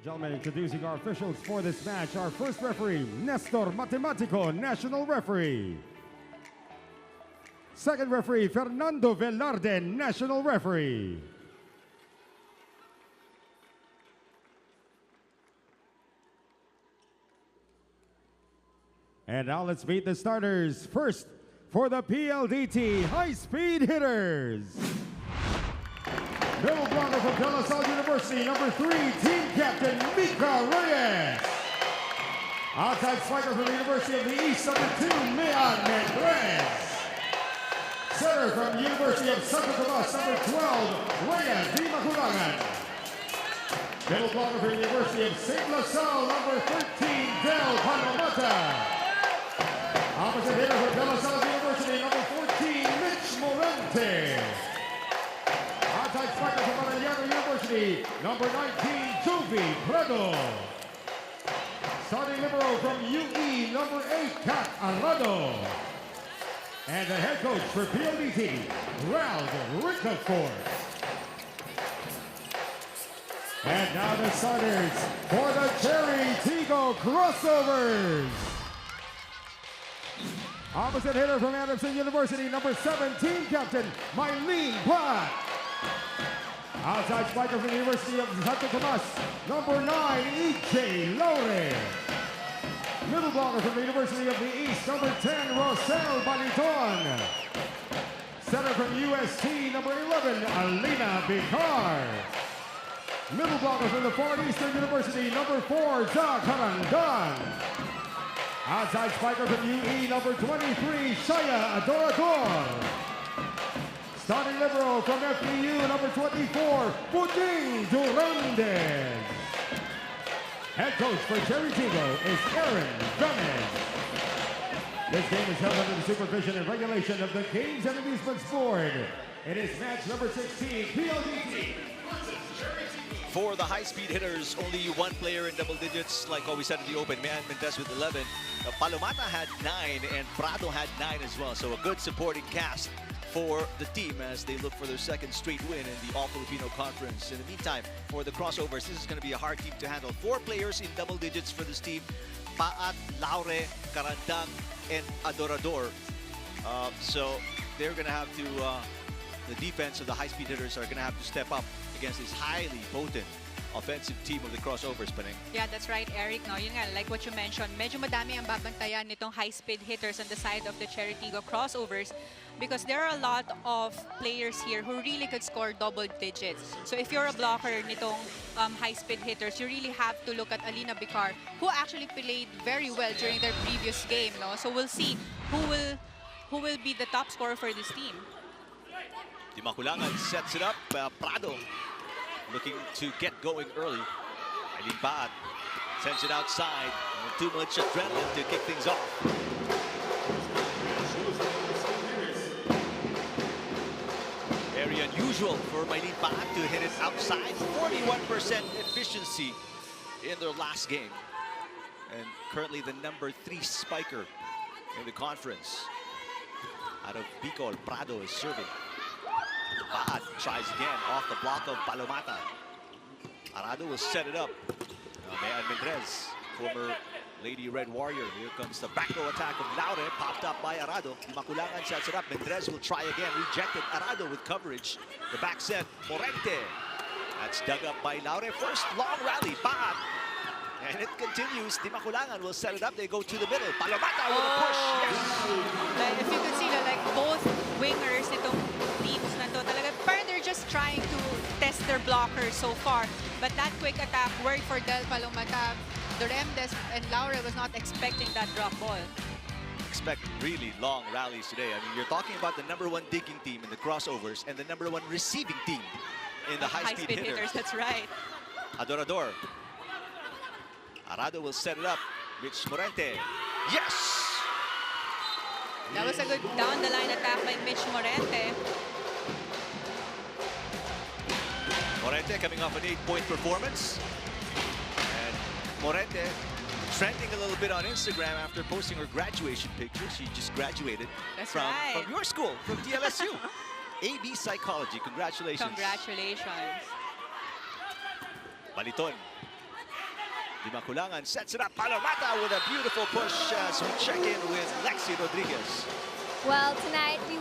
Gentlemen, introducing our officials for this match. Our first referee, Nestor Matematico, national referee. Second referee, Fernando Velarde, national referee. And now let's meet the starters. First, for the PLDT high-speed hitters. Middle blocker from De La Salle University, number 3, team captain Mika Reyes. Outside spiker from the University of the East, number 2, Mian Mendrez. Center from the University of Santo Tomas, number 12, Reyes Di Maculangan. Middle blocker from the University of St. La Salle, number 13, Del Palomata. Opposite hitter from De La Salle University, number 14, Mitch Morente. Outside spiker from Arellano University, number 19, Jovi Prado. Starting libero from UE, number 8, Kat Arado. And the head coach for PLDT, Ralph Ricafort. And now the starters for the CHERY TIGGO crossovers. Opposite hitter from Anderson University, number 7, team captain, Mylene Platt. Outside spiker from the University of Santo Tomas, number 9, E.J. Laure. Middle blocker from the University of the East, number 10, Rosel Baliton. Center from UST, number 11, Alina Bicar. Middle blocker from the Far Eastern University, number 4, Zach Harandan. Outside spiker from UE, number 23, Shaya Adorador. Starting libero from FEU, number 24, Puding Durandez. Head coach for CHERY TIGGO is Aaron Gomez. This game is held under the supervision and regulation of the Games and Amusements Board. It is match number 16, PLDT. For the high-speed hitters, only one player in double digits, like what we said in the open. Mian Mendez with 11. Palomata had 9, and Prado had 9 as well. So a good supporting cast for the team as they look for their second straight win in the All-Filipino Conference. In the meantime, for the crossovers, this is going to be a hard team to handle. 4 players in double digits for this team. Paat, Laure, Carandang, and Adorador. So they're going to have to, the defense of the high-speed hitters are going to have to step up against this highly potent offensive team of the crossovers, Paneng. Yeah, that's right, Eric. No, yun nga, like what you mentioned, medyo madami ang babantayan nitong high-speed hitters on the side of the CHERY TIGGO crossovers because there are a lot of players here who really could score double digits. So if you're a blocker nitong high-speed hitters, you really have to look at Alina Bicar, who actually played very well during their previous game. No? So we'll see who will be the top scorer for this team. Di Maculangan sets it up. Prado looking to get going early. Eileen Paat sends it outside. Too much adrenaline to kick things off. Very unusual for Eileen Paat to hit it outside. 41% efficiency in their last game. And currently the number 3 spiker in the conference. Out of Bicol, Prado is serving. Paat tries again off the block of Palomata. Arado will set it up. Mian Mendrez, former Lady Red Warrior. Here comes the back row attack of Laure, popped up by Arado. Maculangan sets it up. Mendrez will try again, rejected. Arado with coverage. The back set, Morente. That's dug up by Laure. First long rally, Paat. And it continues. Di Maculangan will set it up. They go to the middle. Palomata with a push. Yes. Like, if you can see that, like both wingers nitong teams na to, talaga, parang they're just trying to test their blockers so far. But that quick attack worked for Del Palomata. Duremdes and Laure was not expecting that drop ball. Expect really long rallies today. I mean, you're talking about the number 1 digging team in the crossovers and the number 1 receiving team in the high-speed hitters. That's right. Adorador. Arado will set it up. Mitch Morente. Yes! That was a good down-the-line attack by Mitch Morente. Morente coming off an 8-point performance. And Morente trending a little bit on Instagram after posting her graduation picture. She just graduated from your school, from DLSU. AB Psychology. Congratulations. Congratulations. Baliton. Dimaculangan sets it up. Palomata with a beautiful push as we check in with Lexi Rodriguez. Well, tonight we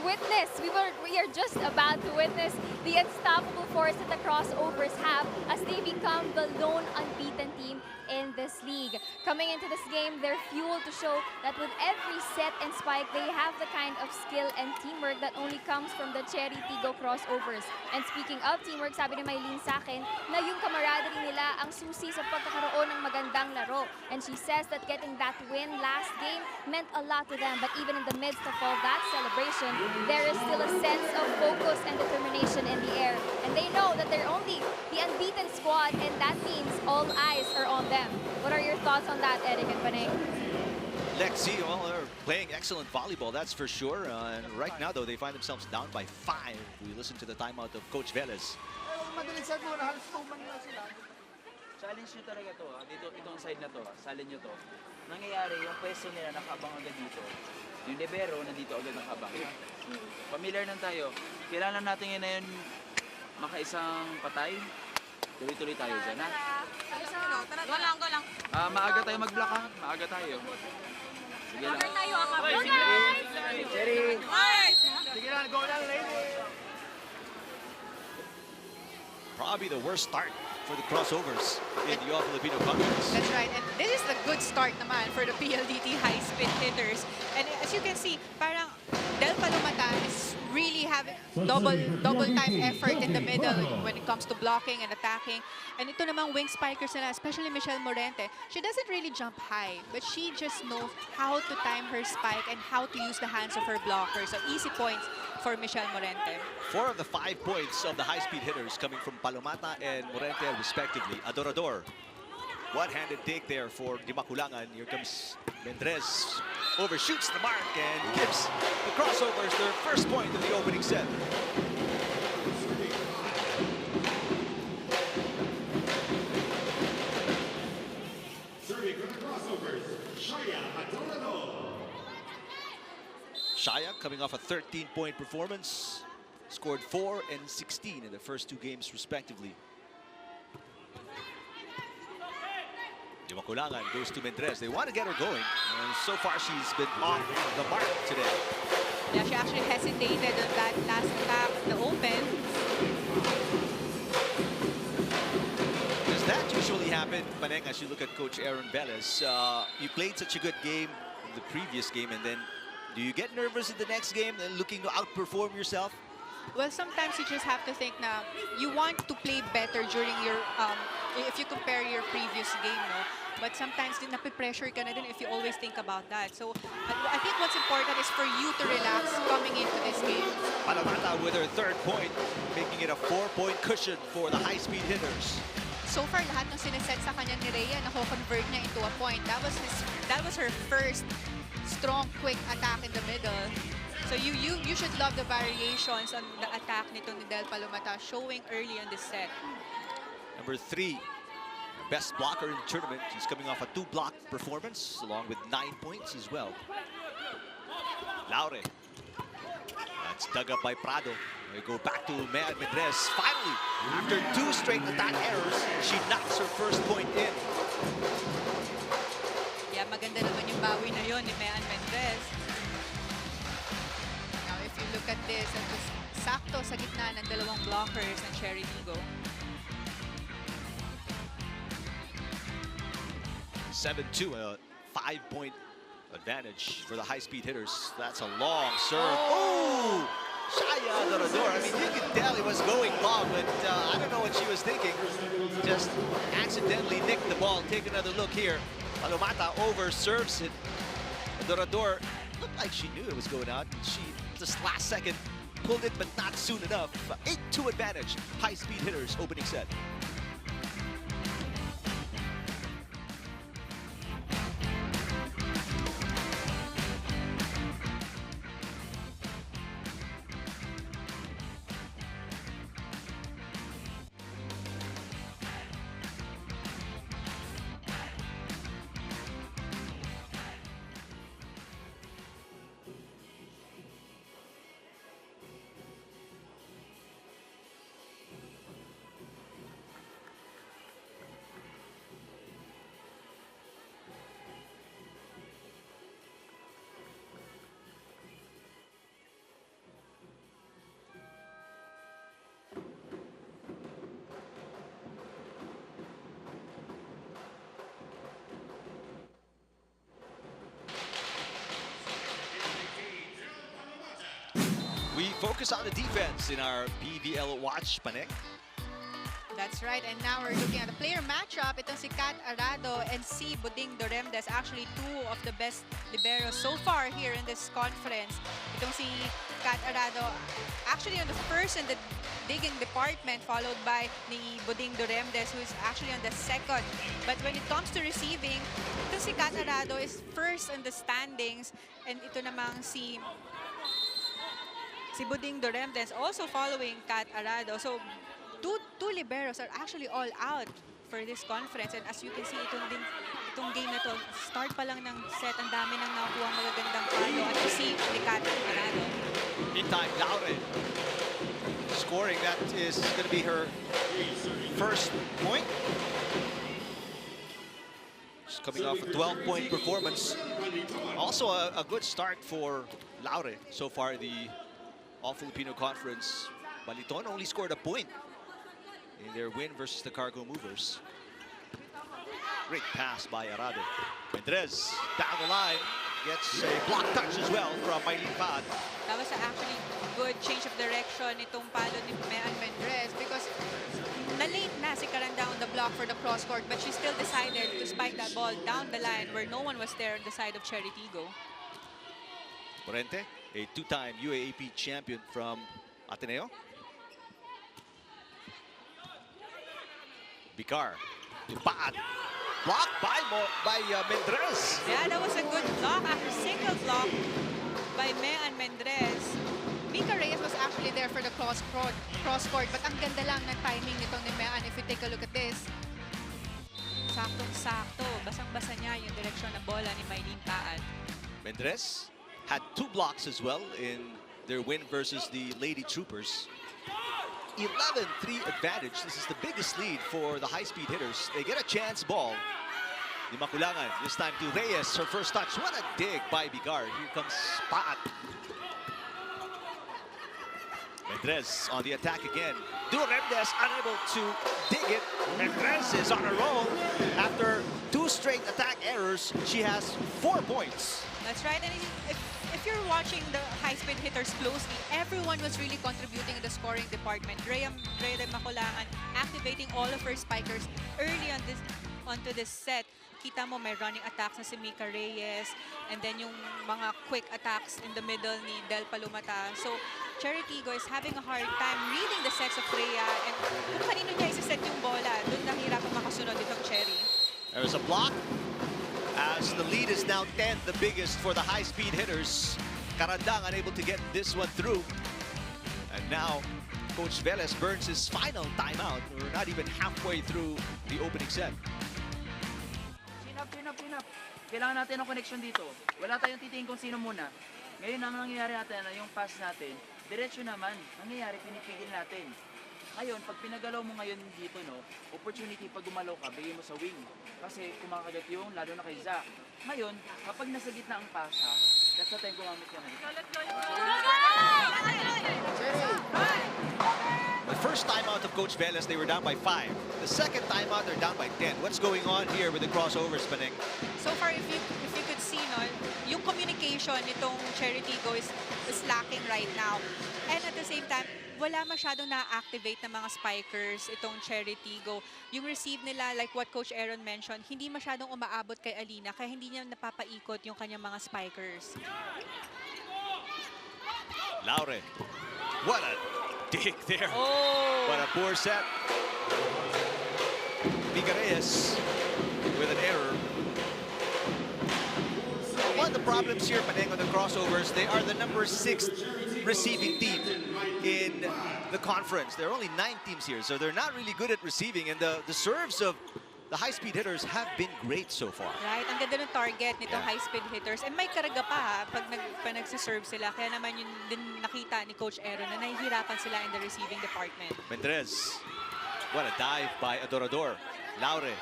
are just about to witness the unstoppable force that the crossovers have as they become the lone unbeaten team in this league. Coming into this game, they're fueled to show that with every set and spike, they have the kind of skill and teamwork that only comes from the CHERY TIGGO crossovers. And speaking of teamwork, sabi ni Maylene sa akin na yung camaraderie nila ang susi sa pagkakaroon ng magandang laro. And she says that getting that win last game meant a lot to them. But even in the midst of all that celebration, there is still a sense of focus and determination in the air. And they know that they're only the unbeaten squad, and that means all eyes are on them. What are your thoughts on that, Eric and Panay? Lexi, well, they're playing excellent volleyball, that's for sure. And right now, though, they find themselves down by 5. We listen to the timeout of Coach Velez. Challenge nyo talaga to. Dito, itong side na to. Salin nyo to. Nangyayari, yung pwesto nila nakabang agad dito. Yung libero, nandito agad nakabang. Familiar lang tayo. Kailangan natin ngayon makaisang patay. Tuloy-tuloy tayo dyan, ha? Go lang, go lang. Maaga tayo mag-block, ha? Maaga tayo. Sige lang. Cherry! Sige lang, go lang, lady! Probably the worst start for the crossovers in the All-Filipino Conference. That's right. And this is the good start naman for the PLDT high-speed hitters. And as you can see, parang Del Palomata is really having double time effort in the middle when it comes to blocking and attacking. And ito namang wing spikers nila, especially Michelle Morente. She doesn't really jump high, but she just knows how to time her spike and how to use the hands of her blockers. So easy points for Michelle Morente. 4 of the 5 points of the high-speed hitters coming from Palomata and Morente, respectively. Adorador. One-handed take there for Dimaculangan. Here comes Mendrez. Overshoots the mark and gives the crossovers their first point of the opening set. Serving for the crossovers, Shaya Adorador. Shaya coming off a 13-point performance. Scored 4 and 16 in the first 2 games, respectively. Dimaculangan goes to Mendrez. They want to get her going. And so far, she's been off the mark today. Yeah, she actually hesitated on that last attack, the open. Does that usually happen, Paneng, as you look at Coach Aaron Velez? You played such a good game in the previous game, and then do you get nervous in the next game and looking to outperform yourself? Well, sometimes you just have to think na you want to play better during your, if you compare your previous game, no? But sometimes nape-pressure ka na din if you always think about that. So I think what's important is for you to relax coming into this game. Palomata with her 3rd point, making it a 4-point cushion for the high-speed hitters. So far, lahat ng sineset sa kanya ni Rhea, nako-convert niya into a point. That was her first strong, quick attack in the middle. So you should love the variations on the attack nito ni Del Palomata showing early in this set. Number 3, best blocker in the tournament. He's coming off a 2-block performance, along with 9 points as well. Laure. That's dug up by Prado. We go back to Mendrez. Finally, after 2 straight attack errors, she knocks her first point in. Yeah, maganda naman yung bawi na yun ni Mendrez. Now, if you look at this, it was sakto sa gitna ng dalawang blockers ng CHERY TIGGO. 7-2, a 5-point advantage for the high-speed hitters. That's a long serve. Oh! Shaya Adorador. I mean, you can tell it was going long, but I don't know what she was thinking. Just accidentally nicked the ball. Take another look here. Palomata over serves it. Adorador looked like she knew it was going out. She just last second pulled it, but not soon enough. 8-2 advantage. High-speed hitters opening set. focus on the defense in our PVL watch, Paneng. That's right, and now we're looking at the player matchup. Itong si Kat Arado and si Buding Doremdes, actually two of the best liberos so far here in this conference. Itong si Kat Arado, actually on the first in the digging department, followed by ni Buding Doremdes, who is actually on the second. But when it comes to receiving, itong si Kat Arado is first in the standings, and ito namang si Buding Doremdes also following Kat Arado. So two liberos are actually all out for this conference. And as you can see, itong game na to, start pa lang ng set, ang dami nang nakuha magagandang palo at receive ni Kat Arado. Meantime, Laure scoring. That is going to be her first point. She's coming off a 12-point performance. Also a good start for Laure so far in the All-Filipino Conference. Baliton only scored a point in their win versus the Cargo Movers. Great pass by Arado. Mendrez down the line, gets a block touch as well from Maylene Pad. That was actually good change of direction itong palo ni Mean Mendrez, because na-late na si Caranda on the block for the cross court, but she still decided to spike that ball down the line where no one was there on the side of CHERY TIGGO. Morente, a two-time UAAP champion from Ateneo. Bicar to Pad. Blocked by Mendrez. Yeah, that was a good block after single block by Mean Mendrez. Mika Reyes was actually there for the cross court, but ang ganda lang ng timing nitong ni Mean. If you take a look at this, saktong-sakto. Basang-basa niya yung direksyon ng bola ni Maylene Pad. Mendrez had 2 blocks as well in their win versus the Lady Troopers. 11-3 advantage. This is the biggest lead for the high-speed hitters. They get a chance ball. Di makulangan. This time to Reyes, her first touch. What a dig by Bigar. Here comes Pat. Mendrez on the attack again. Doremdes unable to dig it. Mendrez is on a roll. After 2 straight attack errors, she has 4 points. That's right. And if you're watching the high-speed hitters closely, everyone was really contributing in the scoring department. Rhea Makulangan activating all of her spikers early onto this set. Kita mo may running attacks na si Mika Reyes, and then yung mga quick attacks in the middle ni Del Palumata. So CHERY TIGGO is having a hard time reading the sets of Rhea, and kung kanino niya isa-set yung bola, doon nahirapan makasunod itong Cherry. There's a block. As the lead is now 10, the biggest for the high-speed hitters. Carandang unable to get this one through. And now, Coach Velez burns his final timeout. We're not even halfway through the opening set. Chin up. Kailangan natin ng connection dito. Wala tayong titingin kung sino muna. Ngayon, ang nangyayari natin, yung pass natin, diretso naman. Nangyayari, pinipigil natin. Ngayon, pag pinagalaw mo ngayon dito, no, opportunity pag gumalaw ka, bigay mo sa wing. Kasi kumakagat yung, lalo na kay Zach. Ngayon, kapag nasa gitna ang pasa, that's the time gumamit ka na. The first timeout of Coach Velez, they were down by 5. The second timeout, they're down by 10. What's going on here with the crossovers, Paneng? So far, if you could see, no, yung communication nitong CHERY TIGGO is lacking right now. And at the same time, wala masyadong na-activate ng mga spikers itong CHERY TIGGO. Yung receive nila, like what Coach Aaron mentioned, hindi masyadong umaabot kay Alina, kaya hindi niya napapaikot yung kanyang mga spikers. Laure. What a dig there. Oh! What a poor set. Mika Reyes with an error. One of the problems here, Paneng, on the crossovers, they are the number 6 receiving team in the conference. There are only 9 teams here, so they're not really good at receiving, and the serves of the high-speed hitters have been great so far. Right, ang ganda ng target nitong high-speed hitters. And may karaga pa pag nagsiserve sila. Kaya naman yun din nakita ni Coach Aaron na nahihirapan sila in the receiving department. Mendrez. What a dive by Adorador. Laure.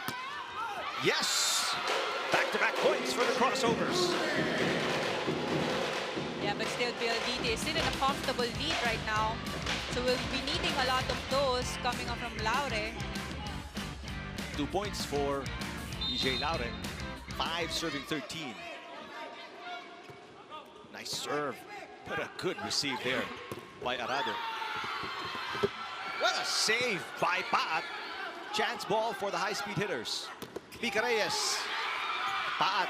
Yes! Back-to-back points for the crossovers. Yeah, but still PLDT is still in a comfortable lead right now. So we'll be needing a lot of those coming up from Laure. 2 points for EJ Laure. 5 serving 13. Nice serve. What a good receive there. by Arado. What a save by Paat. Chance ball for the high-speed hitters. Mika Reyes. Paat.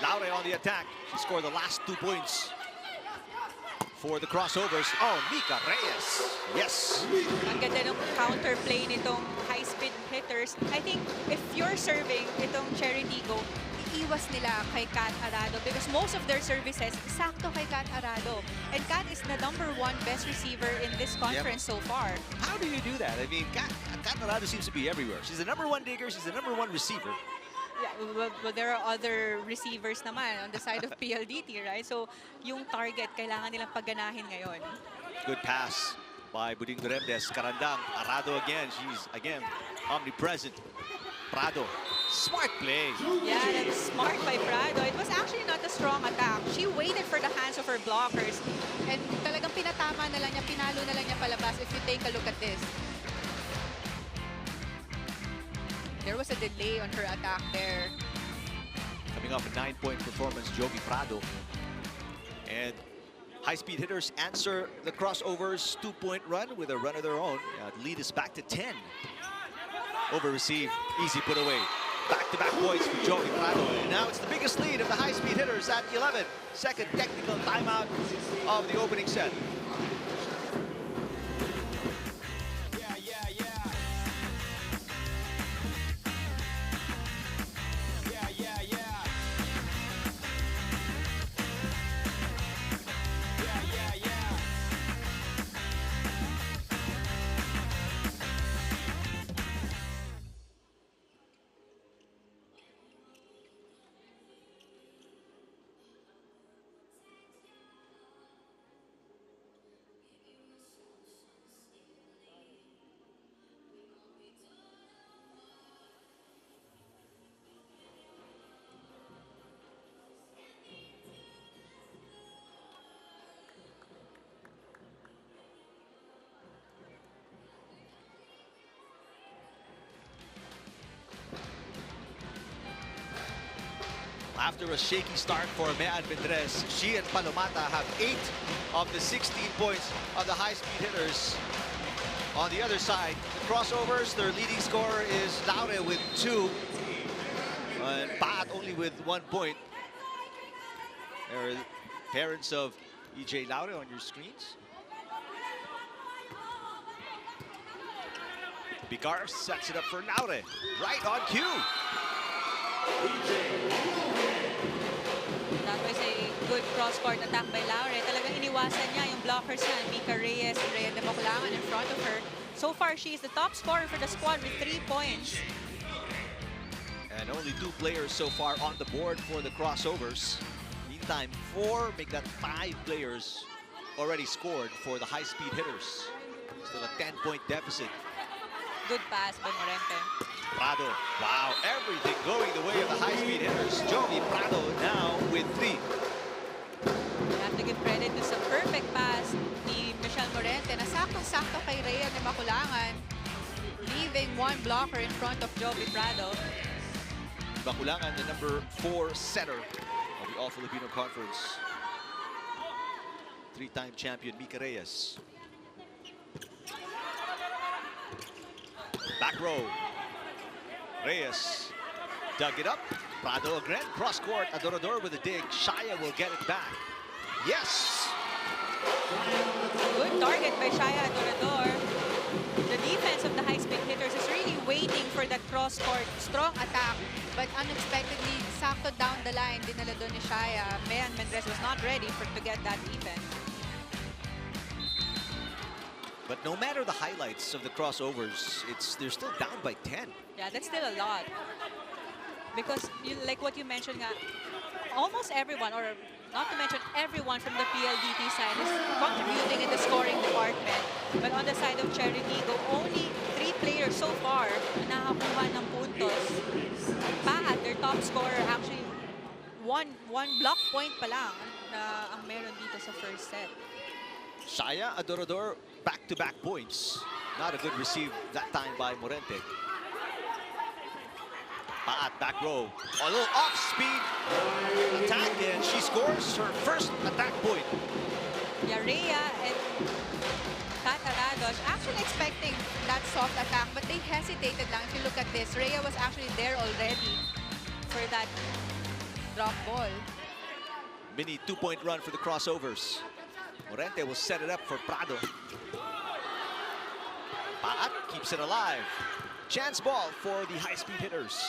Laure on the attack. She scored the last 2 points for the crossovers. Oh, Mika Reyes. Yes. Ang ganda ng counterplay nitong high-speed hitters. I think if you're serving itong Cherry Tigggo, iiwas nila kay Kat Arado because most of their services sakto kay Kat Arado. And Kat is the #1 best receiver in this conference so far. How do you do that? I mean, Kat Arado seems to be everywhere. She's the #1 digger. She's the #1 receiver. Yeah, well, there are other receivers naman on the side of PLDT, right? So, yung target, kailangan nilang pagganahin ngayon. Good pass by Buding Duremdes. Karandang. Arado again. She's, again, omnipresent. Prado. Smart play. Yeah, that's smart by Prado. It was actually not a strong attack. She waited for the hands of her blockers. And talagang pinatama na lang niya, pinalo na lang niya palabas if you take a look at this. There was a delay on her attack there. Coming off a 9-point performance, Jovi Prado. And high-speed hitters answer the crossovers 2-point run with a run of their own. The lead is back to 10. Over receive, easy put away. Back-to-back points for Jovi Prado. And now it's the biggest lead of the high-speed hitters at 11. Second technical timeout of the opening set. After a shaky start for Mean Mendrez, she and Palomata have 8 of the 16 points of the high-speed hitters. On the other side, the crossovers, their leading scorer is Laure with 2. And Paat only with 1 point. There are parents of EJ Laure on your screens. Bigar sets it up for Laure. Right on cue. That was a good cross-court attack by Laure. Talagang iniwasan niya yung blockers niya, Mika Reyes and Rhea de Maculangan in front of her. So far, she is the top scorer for the squad with 3 points. And only 2 players so far on the board for the crossovers. Meantime, 4 make that 5 players already scored for the high-speed hitters. Still a 10-point deficit. Good pass by Morente. Prado, wow, everything going the way of the high-speed hitters. Jovi Prado now with 3. You have to give credit to some perfect pass ni Michelle Morente na saktong-sakto kay Rhea de Maculangan, leaving 1 blocker in front of Jovi Prado. Maculangan, the number 4 setter of the All-Filipino Conference. 3-time champion Mika Reyes. Back row. Reyes dug it up. Prado again. Cross court. Adorador with a dig. Shaya will get it back. Yes! Good target by Shaya Adorador. The defense of the high-speed hitters is really waiting for that cross-court strong attack. But unexpectedly, sakto down the line, dinala doon ni Shaya. Mean Mendrez was not ready to get that even. But no matter the highlights of the crossovers, they're still down by 10. Yeah, that's still a lot. Because like what you mentioned, almost everyone, or not to mention everyone from the PLDT side is contributing in the scoring department. But on the side of Cherry Tigggo, only 3 players so far na nakakuha ng puntos. Paat, their top scorer, actually one block point pa lang na ang meron dito sa first set. Shaya Adorador, back-to-back points. Not a good receive that time by Morente. Paat, back row. A little off-speed attack, and she scores her first attack point. Yeah, Rhea and actually expecting that soft attack, but they hesitated lang. If you look at this, Rhea was actually there already for that drop ball. Mini 2-point run for the crossovers. Morente will set it up for Prado. Paat keeps it alive. Chance ball for the high-speed hitters.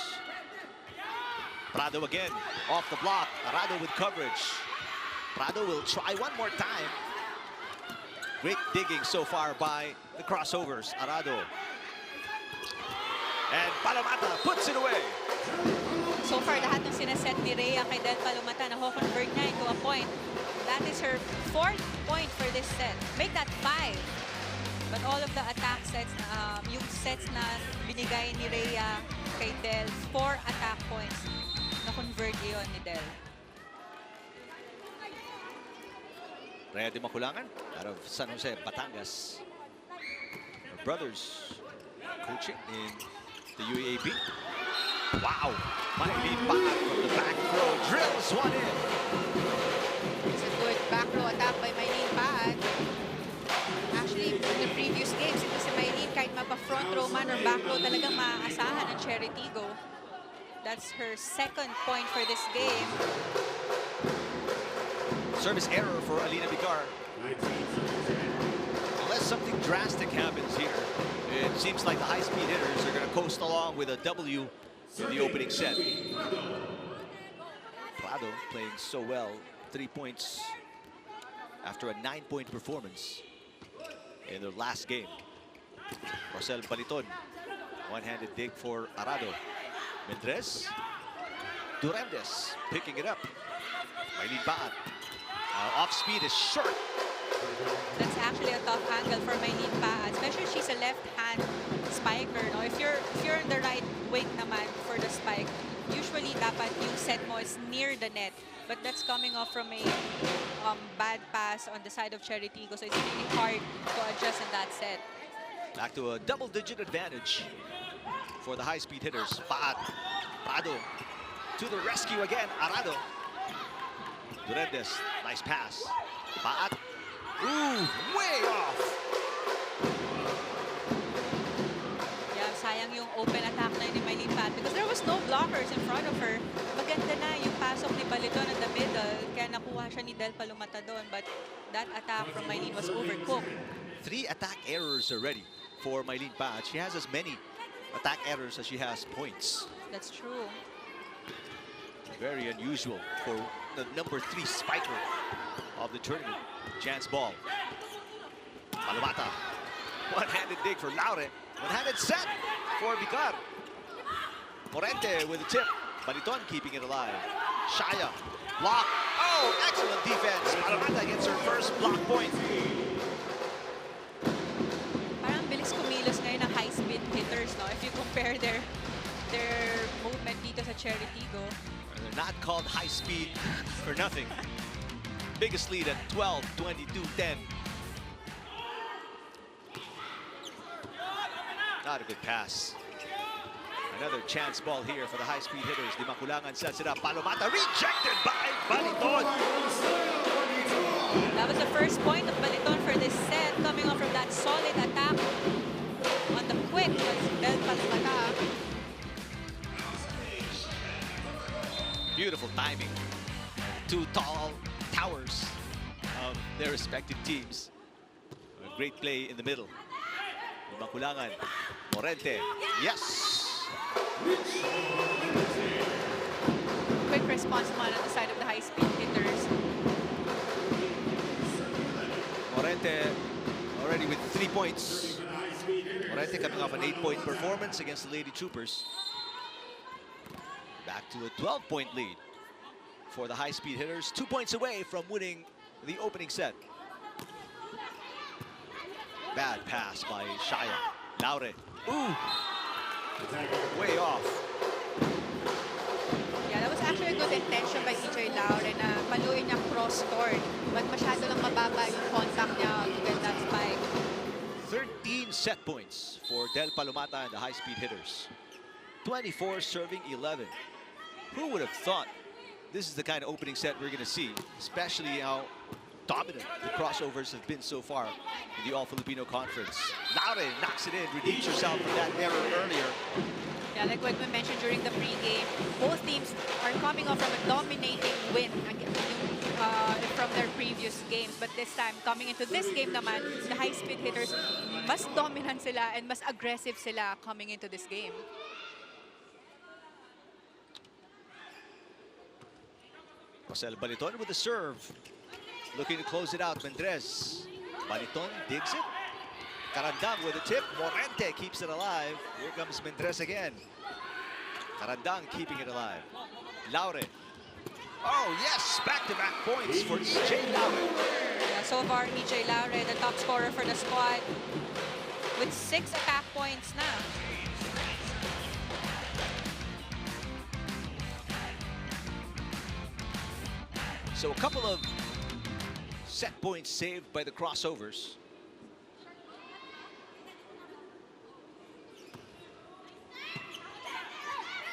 Prado again, off the block. Arado with coverage. Prado will try one more time. Great digging so far by the crossovers. Arado. And Palomata puts it away. So far, lahat ng sineset ni Rhea kay Del Palomata na convert niya into a point. That is her 4th point for this set. Make that 5. But all of the attack sets, yung sets na binigay ni Rhea kay Del, 4 attack points na convert yun ni Del. Rhea de Maculangan out of San Jose, Batangas. Her brothers coaching in the UAAP. Wow! Maylene Paat from the back row drills one in. It's a good back row attack by Maylene Paat. Actually, in the previous games, ito si Maylene, kahit mapa-front row man or back row, talagang maaasahan ng Cherry Tiggo. That's her 2nd point for this game. Service error for Alina Vicar. Unless something drastic happens here, it seems like the high-speed hitters are going to coast along with a W in the opening set. Prado playing so well, 3 points after a 9-point performance in their last game. Rosel Baliton, one-handed dig for Arado. Mendres, Durandes picking it up. Maylene Paat. Off speed is short. That's actually a tough angle for Maylene Paat, especially she's a left-hand spiker. No? If you're in the right weight naman for the spike, usually dapat yung set mo is near the net. But that's coming off from a bad pass on the side of Cherry Tiggo, so it's really hard to adjust in that set. Back to a double-digit advantage for the high-speed hitters. Paat, Prado to the rescue again. Arado. Durandes, nice pass. Paat. Ooh, way off. Yeah, sayang yung open attack na yun ni Maylene Paat because there was no blockers in front of her. Maganda na yung pasok ni Baliton in the middle, kaya nakuha siya ni Del Palomata doon. But that attack from Maylene was overcooked. 3 attack errors already for Maylene Paat. She has as many attack errors as she has points. That's true. Very unusual for the number 3 spiker of the tournament. Chance ball. Palomata. One-handed dig for Laure. One-handed set for Vicar. Morente with a tip. Baliton keeping it alive. Shaya. Block. Oh, excellent defense. Palomata gets her first block point. Parang bilis kumilos ngayon ng high-speed hitters, no? If you compare their movement dito sa Cherry Tiggo. They're not called high speed for nothing. Biggest lead at 12, 22, 10. Not a good pass. Another chance ball here for the high-speed hitters. Di Maculangan sets it up. Palomata rejected by Baliton. That was the first point of Baliton for this set, coming off from that solid attack on the quick was Del Palomata. Beautiful timing. 2 tall towers of their respective teams. A great play in the middle. Maculangan, Morente, yes! Quick response on the side of the high-speed hitters. Morente already with 3 points. Morente coming off an 8-point performance against the Lady Troopers. Back to a 12-point lead for the high-speed hitters. 2 points away from winning the opening set. Bad pass by Shaya. Laure. Ooh! Way off. Yeah, that was actually a good intention by DJ Laure na paluin niya cross-court. But masyado lang mababa yung contact niya to get that spike. 13 set points for Del Palomata and the high-speed hitters. 24 serving 11. Who would have thought this is the kind of opening set we're going to see, especially how dominant the crossovers have been so far in the All-Filipino Conference. Laure knocks it in, redeems herself from that error earlier. Yeah, like what we mentioned during the pregame, both teams are coming off from a dominating win from their previous games. But this time, coming into this game naman, the high-speed hitters, mas dominant sila and mas aggressive sila coming into this game. Marcel Baliton with the serve. Looking to close it out, Mendrez. Baliton digs it. Carandang with a tip. Morente keeps it alive. Here comes Mendrez again. Carandang keeping it alive. Laure. Oh, yes, back-to-back points for EJ Laure. Yeah, so far, EJ Laure, the top scorer for the squad, with 6 attack points na. So a couple of set points saved by the crossovers.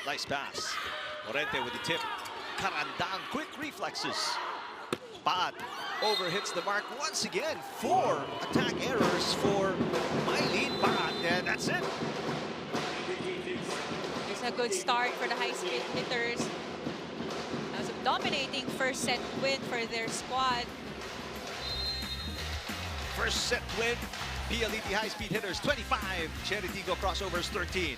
Nice pass. Morente with the tip. Carandang, quick reflexes. But overhits the mark once again. 4 attack errors for Mylene Bat, and that's it. It's a good start for the high-speed hitters. That was a dominating first set win for their squad. First set win, PLDT high-speed hitters 25, CHERY TIGGO crossovers 13.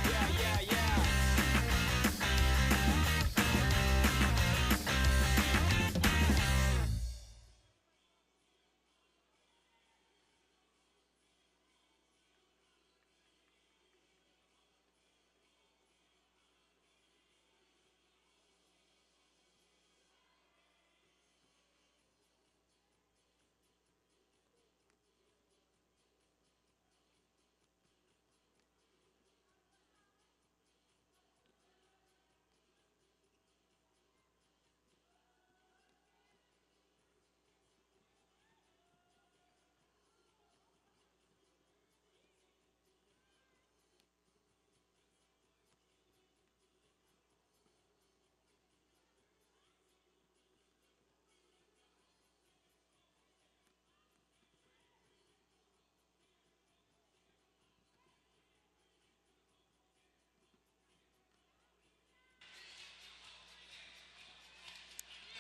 Yeah.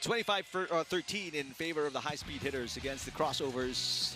25-13 in favor of the high-speed hitters against the crossovers.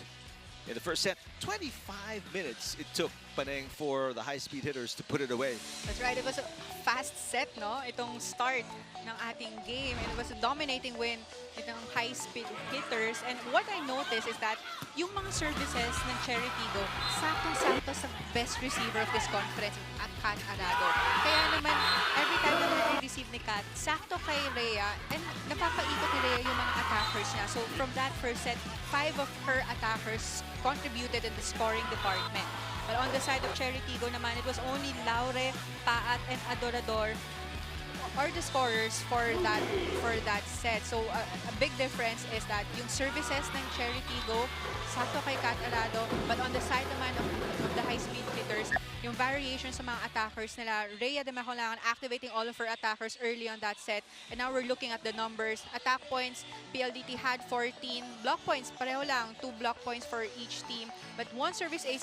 In the first set, 25 minutes it took, Paneng, for the high-speed hitters to put it away. That's right. It was a fast set, no? Itong start ng ating game. And it was a dominating win itong high-speed hitters. And what I noticed is that yung mga services ng CHERY TIGGO, saktong-sakto sa best receiver of this conference, at Kat Arado. Kaya naman, every time na receive ni Kat, sakto kay Rhea, and napapaikot ni Rhea yung mga attackers niya. So from that first set, 5 of her attackers contributed in the scoring department. But on the side of CHERY TIGGO naman, it was only Laure, Paat, and Adorador are the scorers for that set. So a big difference is that yung services ng CHERY TIGGO, sakto kay Kat Arado, but on the side naman of the high-speed hitters, yung variation sa mga attackers nila, Rhea de Macolangan activating all of her attackers early on that set. And now we're looking at the numbers. Attack points, PLDT had 14. Block points, pareho lang, 2 block points for each team. But one service ace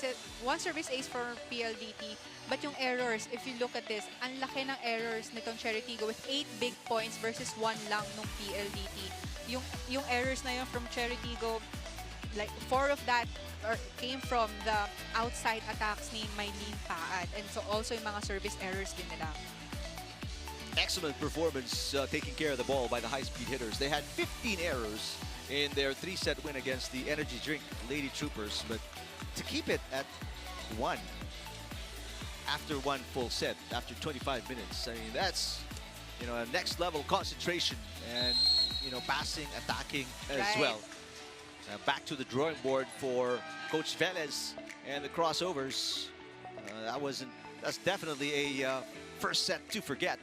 for PLDT. But yung errors, if you look at this, ang laki ng errors nitong CHERY TIGGO with 8 big points versus 1 lang nung PLDT. Yung errors na yun from CHERY TIGGO, like 4 of that came from the outside attacks ni Mylene Paat, and so also yung mga service errors din nila. Excellent performance taking care of the ball by the high-speed hitters. They had 15 errors in their 3-set win against the energy drink Lady Troopers, but to keep it at 1 after one full set, after 25 minutes, I mean, that's, you know, a next level concentration and, you know, passing, attacking as well. Back to the drawing board for Coach Velez and the crossovers. That's definitely a first set to forget.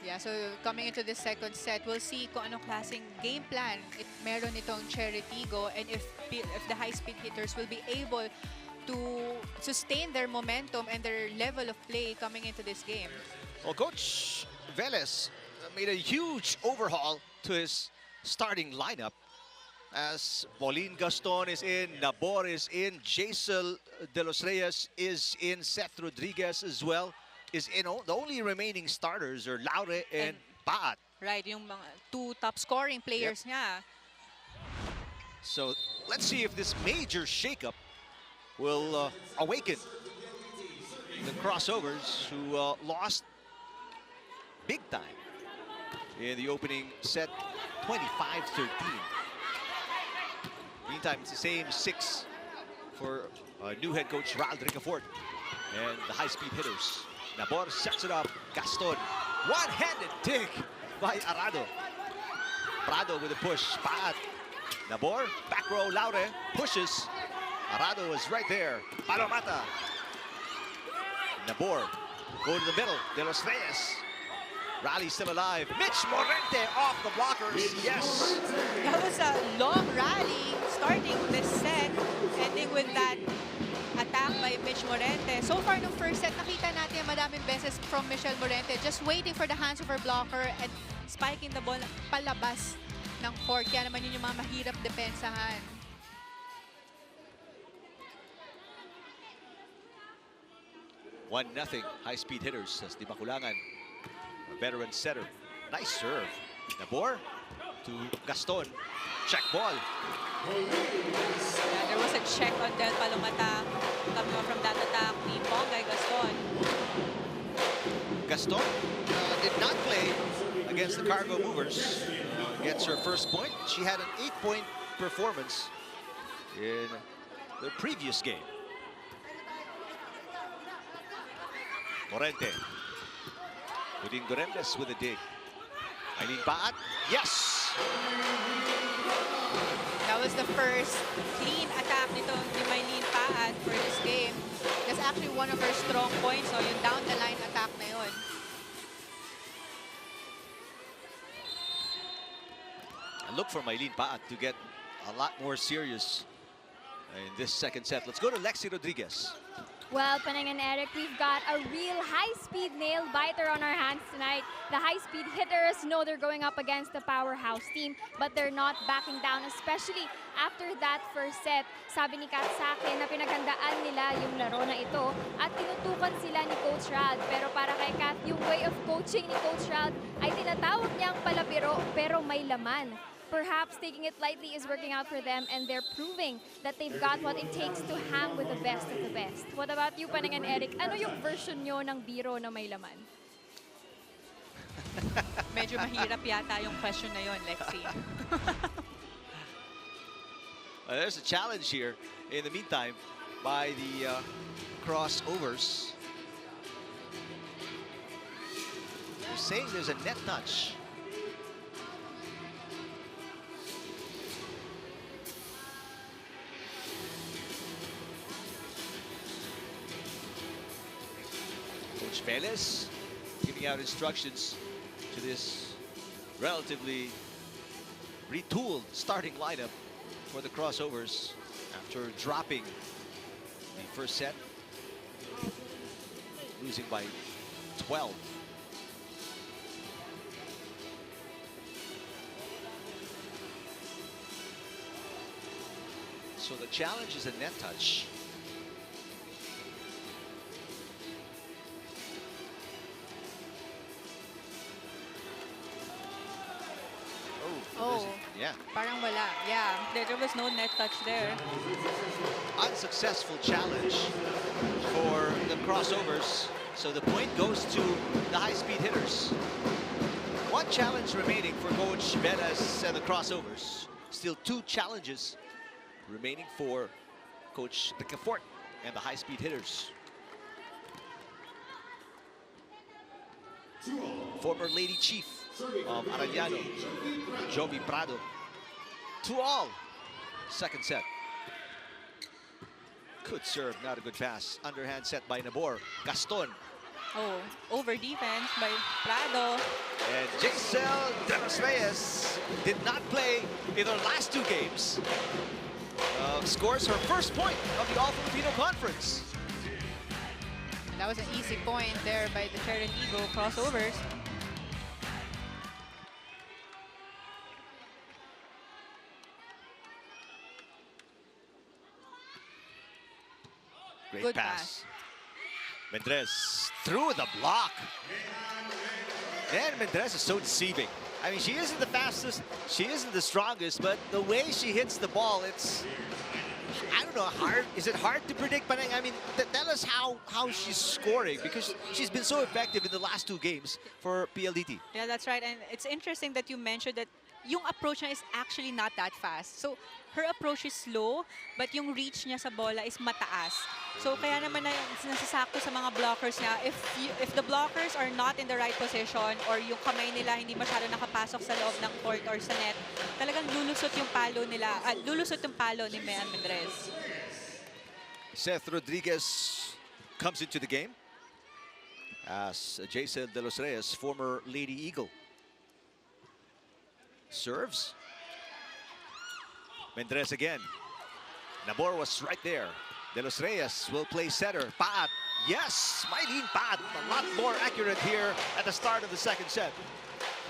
Yeah, so coming into the second set, we'll see kung anong klaseng game plan meron itong CHERY TIGGO, and if the high-speed hitters will be able to sustain their momentum and their level of play coming into this game. Well, Coach Velez made a huge overhaul to his starting lineup. As Pauline Gaston is in, Nabor is in, Jaisel De Los Reyes is in, Seth Rodriguez as well is in. The only remaining starters are Laure and Paat. Right, yung mga two top scoring players niya. So let's see if this major shakeup will awaken the crossovers who lost big time in the opening set, 25-13. Meantime, it's the same 6 for new head coach Ral Ricafort and the high-speed hitters. Nabor sets it up. Gaston, one-handed dig by Arado. Prado with a push. Paat. Nabor, back row, Laure pushes. Arado is right there. Palomata. Nabor, go to the middle. De Los Reyes. Rally still alive. Mitch Morente off the blockers. Yes. That was a long rally starting this set, ending with that attack by Mitch Morente. So far, nung first set, nakita natin madaming beses from Michelle Morente, just waiting for the hands of her blocker and spiking the ball palabas ng court. Kaya naman yun yung mga mahirap depensahan. One nothing. High-speed hitters. As Di Makulangan, a veteran setter. Nice serve. Nabor to Gaston. Check ball. Yeah, there was a check on Del Palomata coming up from that attack ni Pongay Gaston. Gaston did not play against the Cargo Movers. Gets her first point. She had an 8-point performance in the previous game. Morente. Uding Doremdes with a dig. Eileen Paat. Yes! That was the first clean attack nito ni Mylene Paat for this game. That's actually one of her strong points, so yung down the line attack na yun. And look for Mylene Paat to get a lot more serious in this second set. Let's go to Lexi Rodriguez. Well, Panang and Eric, we've got a real high-speed nail-biter on our hands tonight. The high-speed hitters know they're going up against the powerhouse team, but they're not backing down, especially after that first set. Sabi ni Kat sa akin na pinaghandaan nila yung laro na ito at tinutukan sila ni Coach Rad. Pero para kay Kat, yung way of coaching ni Coach Rad ay tinatawag niyang palabiro pero may laman. Perhaps taking it lightly is working out for them, and they're proving that they've got what it takes to hang with the best of the best. What about you, Panang and Eric? Ano yung version nyo ng biro na may laman? Medyo mahirap yata yung question na yun, Lexi. There's a challenge here in the meantime by the crossovers. They're saying there's a net touch. Coach Velez giving out instructions to this relatively retooled starting lineup for the crossovers after dropping the first set, losing by 12. So the challenge is a net touch. Oh, yeah. Parang wala. Yeah, there was no net touch there. Unsuccessful challenge for the crossovers. So the point goes to the high-speed hitters. One challenge remaining for Coach Velez and the crossovers. Still 2 challenges remaining for Coach Ricafort and the high-speed hitters. Former Lady Chief of Arellano, Jovi Prado. 2-all. Second set. Good serve, not a good pass. Underhand set by Nabor. Gaston. Oh, over defense by Prado. And Jaisel De Los Reyes did not play in their last 2 games. Scores her first point of the All-Filipino Conference. And that was an easy point there by the CHERY TIGGO crossovers. Great Good pass. Mendrez through the block. And Mendrez is so deceiving. I mean, she isn't the fastest, she isn't the strongest, but the way she hits the ball, it's, I don't know, hard. Is it hard to predict? But I mean, tell us how she's scoring, because she's been so effective in the last 2 games for PLDT. Yeah, that's right. And it's interesting that you mentioned that yung approach niya is actually not that fast. So her approach is slow, but yung reach niya sa bola is mataas. So kaya naman na nasasakto sa mga blockers niya. If the blockers are not in the right position or yung kamay nila hindi masyado nakapasok sa loob ng court or sa net, talagang lulusot yung palo nila, lulusot yung palo ni Mean Mendrez. Seth Rodriguez comes into the game as Jason De Los Reyes, former Lady Eagle. Serves. Mendrez again. Nabor was right there. De Los Reyes will play center. Paat. Yes, Mylene Paat. A lot more accurate here at the start of the second set.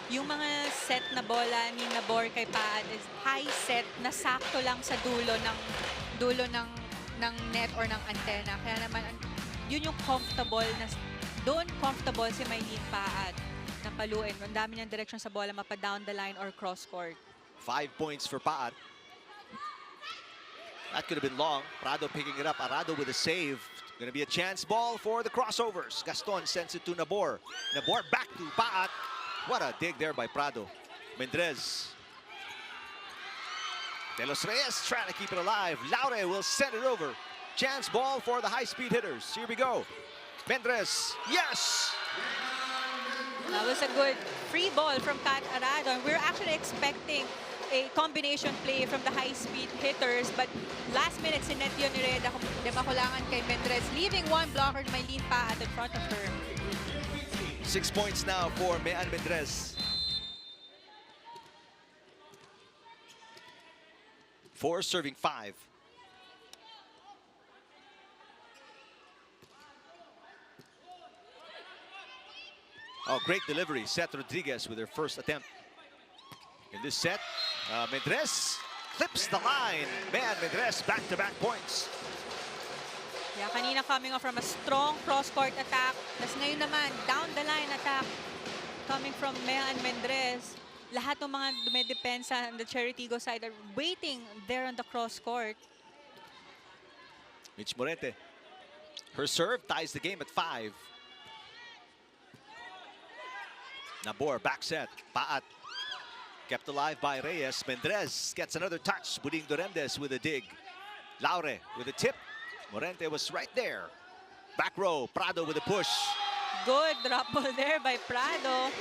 Yung mga set na bola ni Nabor kay Paat is high set na sakto lang sa dulo ng net or ng antena. Kaya naman yun yung comfortable na doon comfortable si Mylene Paat na paluin. Ang dami niyang direction sa bola mapa down the line or cross court. 5 points for Paat. That could have been long. Prado picking it up. Arado with a save. Going to be a chance ball for the crossovers. Gaston sends it to Nabor. Nabor back to Paat. What a dig there by Prado. Mendrez. De Los Reyes trying to keep it alive. Laure will send it over. Chance ball for the high-speed hitters. Here we go. Mendrez. Yes! That was a good free ball from Pat Arado. And we're actually expecting a combination play from the high-speed hitters. But last minute, si Net yun ni Reda makulangan kay Mendrez, leaving one blocker, Mylene Paat in front of her. 6 points now for Mean Mendrez. 4 serving 5. Oh, great delivery. Seth Rodriguez with her first attempt in this set. Mendrez clips the line. Man, Mendrez back-to-back points. Yeah, kanina coming off from a strong cross-court attack. Tapos ngayon naman, down-the-line attack coming from Mean Mendrez. Lahat ng mga dumedepensa on the CHERY TIGGO side are waiting there on the cross-court. Mitch Morente. Her serve ties the game at 5. Nabor, back set. Paat. Kept alive by Reyes. Mendrez gets another touch. Buding Doremdes with a dig. Laure with a tip. Morente was right there. Back row. Prado with a push. Good drop ball there by Prado.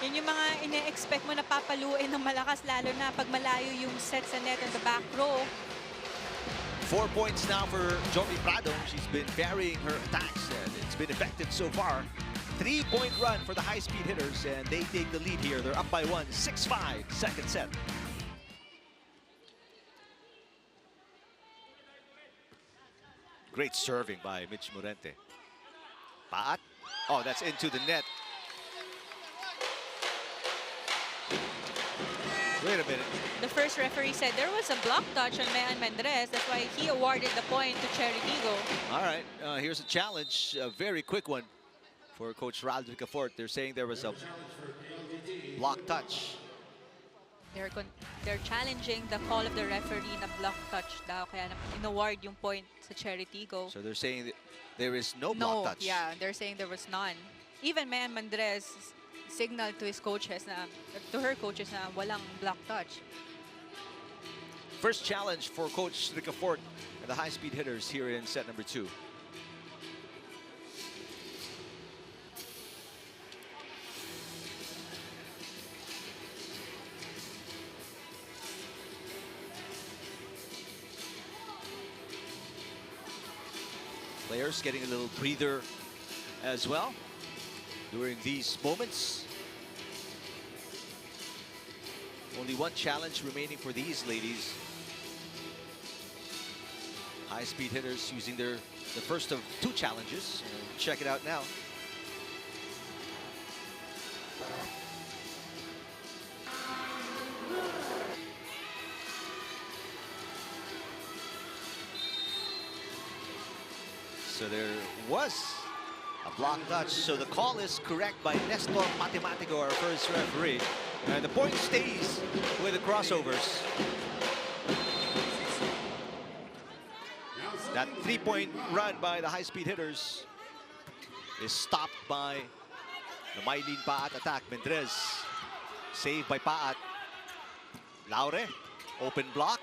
Yun yung mga ine-expect mo na papaluin ng malakas, lalo na pag malayo yung set sa net in the back row. 4 points now for Jovi Prado. She's been varying her attacks and it's been effective so far. 3-point run for the high-speed hitters, and they take the lead here. They're up by 1, 6-5, second set. Great serving by Mitch Morente. Paat. Oh, that's into the net. Wait a minute. The first referee said there was a block touch on Mean Mendrez. That's why he awarded the point to CHERY TIGGO. All right, here's a challenge, a very quick one for Coach Ral Ricafort. They're saying there was a block touch. They're challenging the call of the referee na block touch daw. Kaya in-award yung point sa CHERY TIGGO. So they're saying that there is no block touch. Yeah, they're saying there was none. Even Mean Mendrez signaled to his coaches to her coaches na walang block touch. First challenge for Coach Ricafort and the high-speed hitters here in set number 2. Players getting a little breather as well during these moments. Only one challenge remaining for these ladies. High-speed hitters using the first of 2 challenges. Check it out now. So there was a block touch. So the call is correct by Nestor Matematico, our first referee. And the point stays with the crossovers. That three-point run by the high-speed hitters is stopped by the Maylin Paat attack. Mendrez saved by Paat. Laure, open block.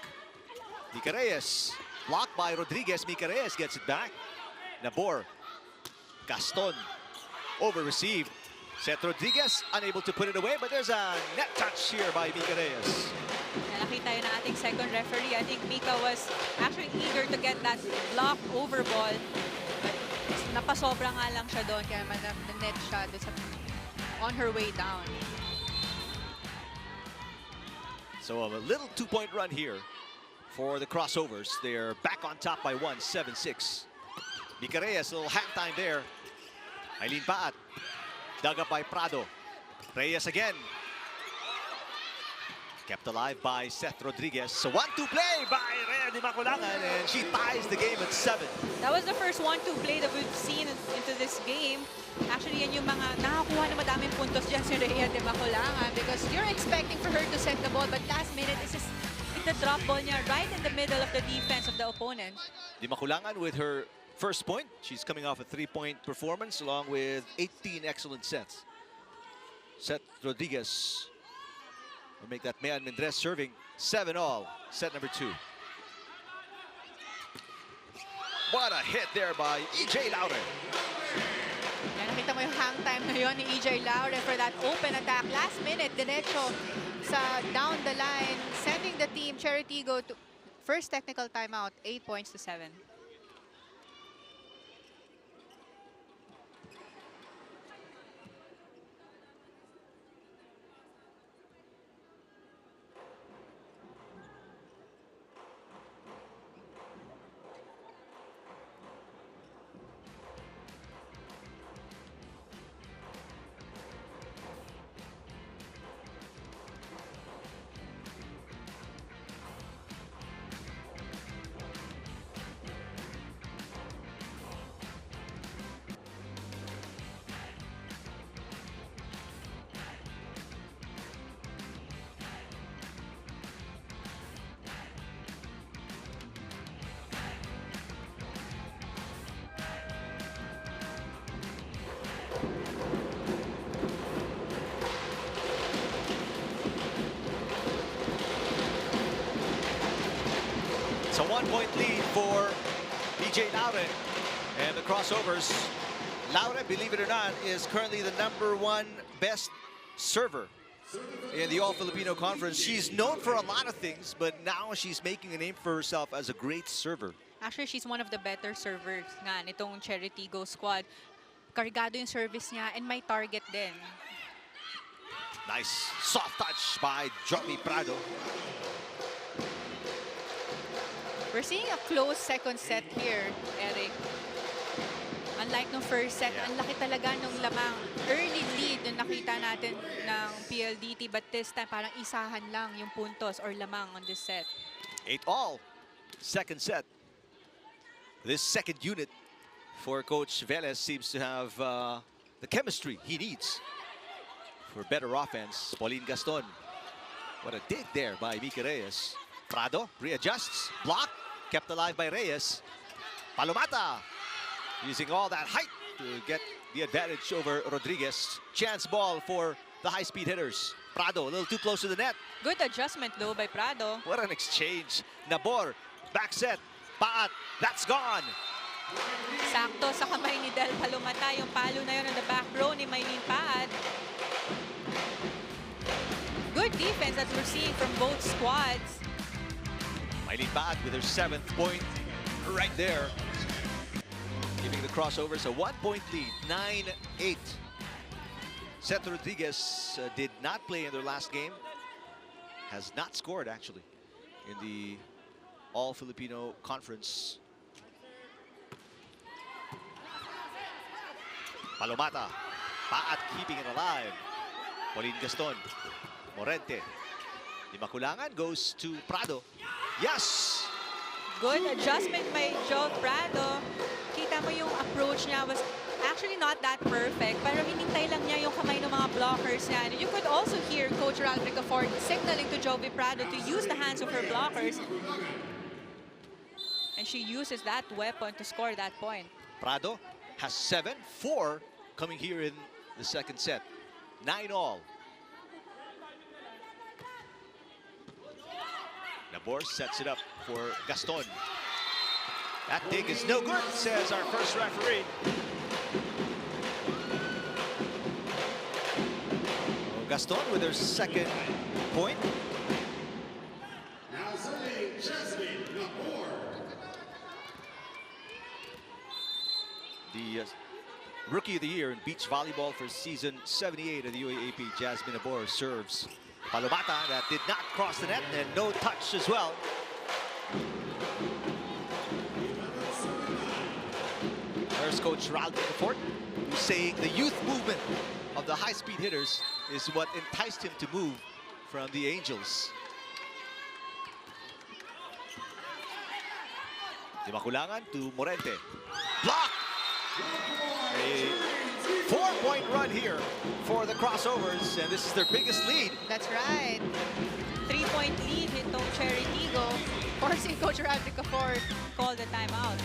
Mika Reyes, blocked by Rodriguez. Mika Reyes gets it back. Nabor, Gaston, over-received. Seth Rodriguez unable to put it away, but there's a net touch here by Mika Reyes. Nakita yun ng ating second referee. I think Mika was actually eager to get that block over ball. But napasobra nga lang siya doon, kaya net siya on her way down. So a little two-point run here for the crossovers. They're back on top by 1, 7-6. Mika Reyes, a little hang time there. Maylin Paat, dug up by Prado. Reyes again. Kept alive by Seth Rodriguez. So 1-2 play by Rhea Di Maculangan, and she ties the game at 7. That was the first 1-2 play that we've seen into this game. Actually, yan yung mga nakakuha na madaming puntos dyan si Rhea Di Maculangan, because you're expecting for her to set the ball, but last minute, it's just the drop ball niya right in the middle of the defense of the opponent. Di Maculangan with her first point. She's coming off a 3-point performance along with 18 excellent sets. Seth Rodriguez will make that man Mendrez serving 7-all, set number 2. What a hit there by EJ Laure. Yan, nakita mo yung hang time na yun ni EJ Laure for that open attack. Last minute, diretso sa down the line, sending the team CHERY TIGGO to first technical timeout, 8 points to 7. It's a 1-point lead for EJ Laure and the crossovers. Laure, believe it or not, is currently the #1 best server in the All-Filipino Conference. She's known for a lot of things, but now she's making a name for herself as a great server. Actually, she's one of the better servers nga nitong CHERY TIGGO squad. Kargado yung service niya and may target din. Nice soft touch by Jomi Prado. We're seeing a close second set here, Eric. Unlike nung first set, ang laki talaga nung lamang early lead nung nakita natin ng PLDT, but this time parang isahan lang yung puntos or lamang on this set. 8-all, second set. This second unit for Coach Velez seems to have the chemistry he needs for better offense. Pauline Gaston. What a dig there by Mika Reyes. Prado readjusts, block, kept alive by Reyes. Palomata using all that height to get the advantage over Rodriguez. Chance ball for the high-speed hitters. Prado a little too close to the net. Good adjustment though by Prado. What an exchange. Nabor, back set, Paat, that's gone. Sakto sa kamay ni Del Palomata yung palo na yun on the back row ni Maylin Paat. Good defense that we're seeing from both squads. Maylin Paat with her 7th point right there. Giving the crossovers a 1-point lead, 9-8. Seth Rodriguez did not play in their last game. Has not scored, actually, in the All-Filipino Conference. Palomata. Paat keeping it alive. Pauline Gaston. Morente. Di Maculangan goes to Prado. Yes! Good adjustment by Joe Prado. Kita kita mo yung approach niya was actually not that perfect. Pero hinintay lang niya yung kamay ng mga blockers niya. And you could also hear Coach Rodrigo Ford signaling to Jovi Prado to use the hands of her blockers. And she uses that weapon to score that point. Prado has 7, 4 coming here in the second set. 9 all. Nabor sets it up for Gaston. That dig is no good, says our first referee. Gaston with her second point. Now serving Jasmine Nabor. The Rookie of the Year in beach volleyball for season 78 of the UAAP, Jasmine Nabor serves Palomata. That did not cross the net, and no touch as well. There's Coach Rodrigo Ford, who's saying the youth movement of the high-speed hitters is what enticed him to move from the Angels. Di Maculangan to Morente. Block! A 4-point run here for the crossovers, and this is their biggest lead. That's right. 3-point lead itong Cherry Tigggo, forcing Coach Rodrigo Ford call the timeout.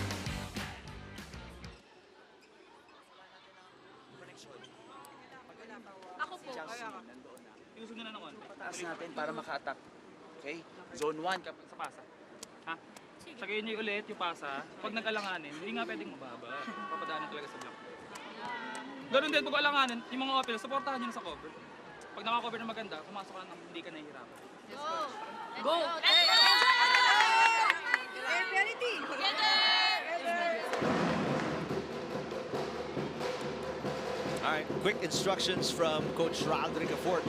Ako po. Iusog na ng konti. Pataas natin para maka-attack. Okay? Zone 1 kapag sa pasa. Ha? Sagayin niyo ulit yung pasa. Pag nag-alanganin, hindi nga pwedeng mababa. Papadaanan talaga sa block. Ganun din, pag alanganin, yung mga open, supportahan nyo na sa cover. Pag naka-cover na maganda, pumasok ka na hindi ka nahihirapan. Go! All right, quick instructions from Coach Rodrigo Ford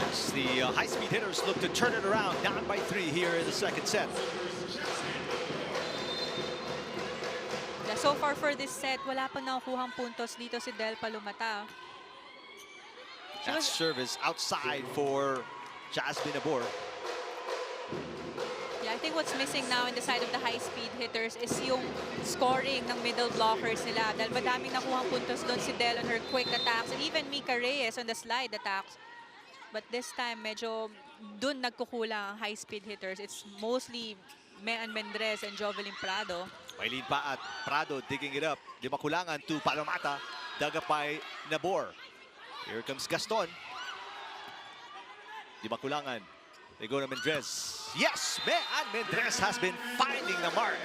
as the high-speed hitters look to turn it around, down by 3 here in the second set. So far for this set, wala pa nakukuhang puntos dito si Del Palomata. That service outside for Jasmine Nabor. Yeah, I think what's missing now in the side of the high-speed hitters is yung scoring ng middle blockers nila. Dahil madaming nakuhang puntos doon si Del on her quick attacks, and even Mika Reyes on the slide attacks. But this time, medyo doon nagkukulang ang high-speed hitters. It's mostly Mean Mendrez and Jovelyn Prado. Maylene Paat, Prado digging it up. Di Maculangan to Palomata, dug up by Nabor. Here comes Gaston. Di Maculangan. They go to Mendrez. Yes, Mean Mendrez has been finding the mark.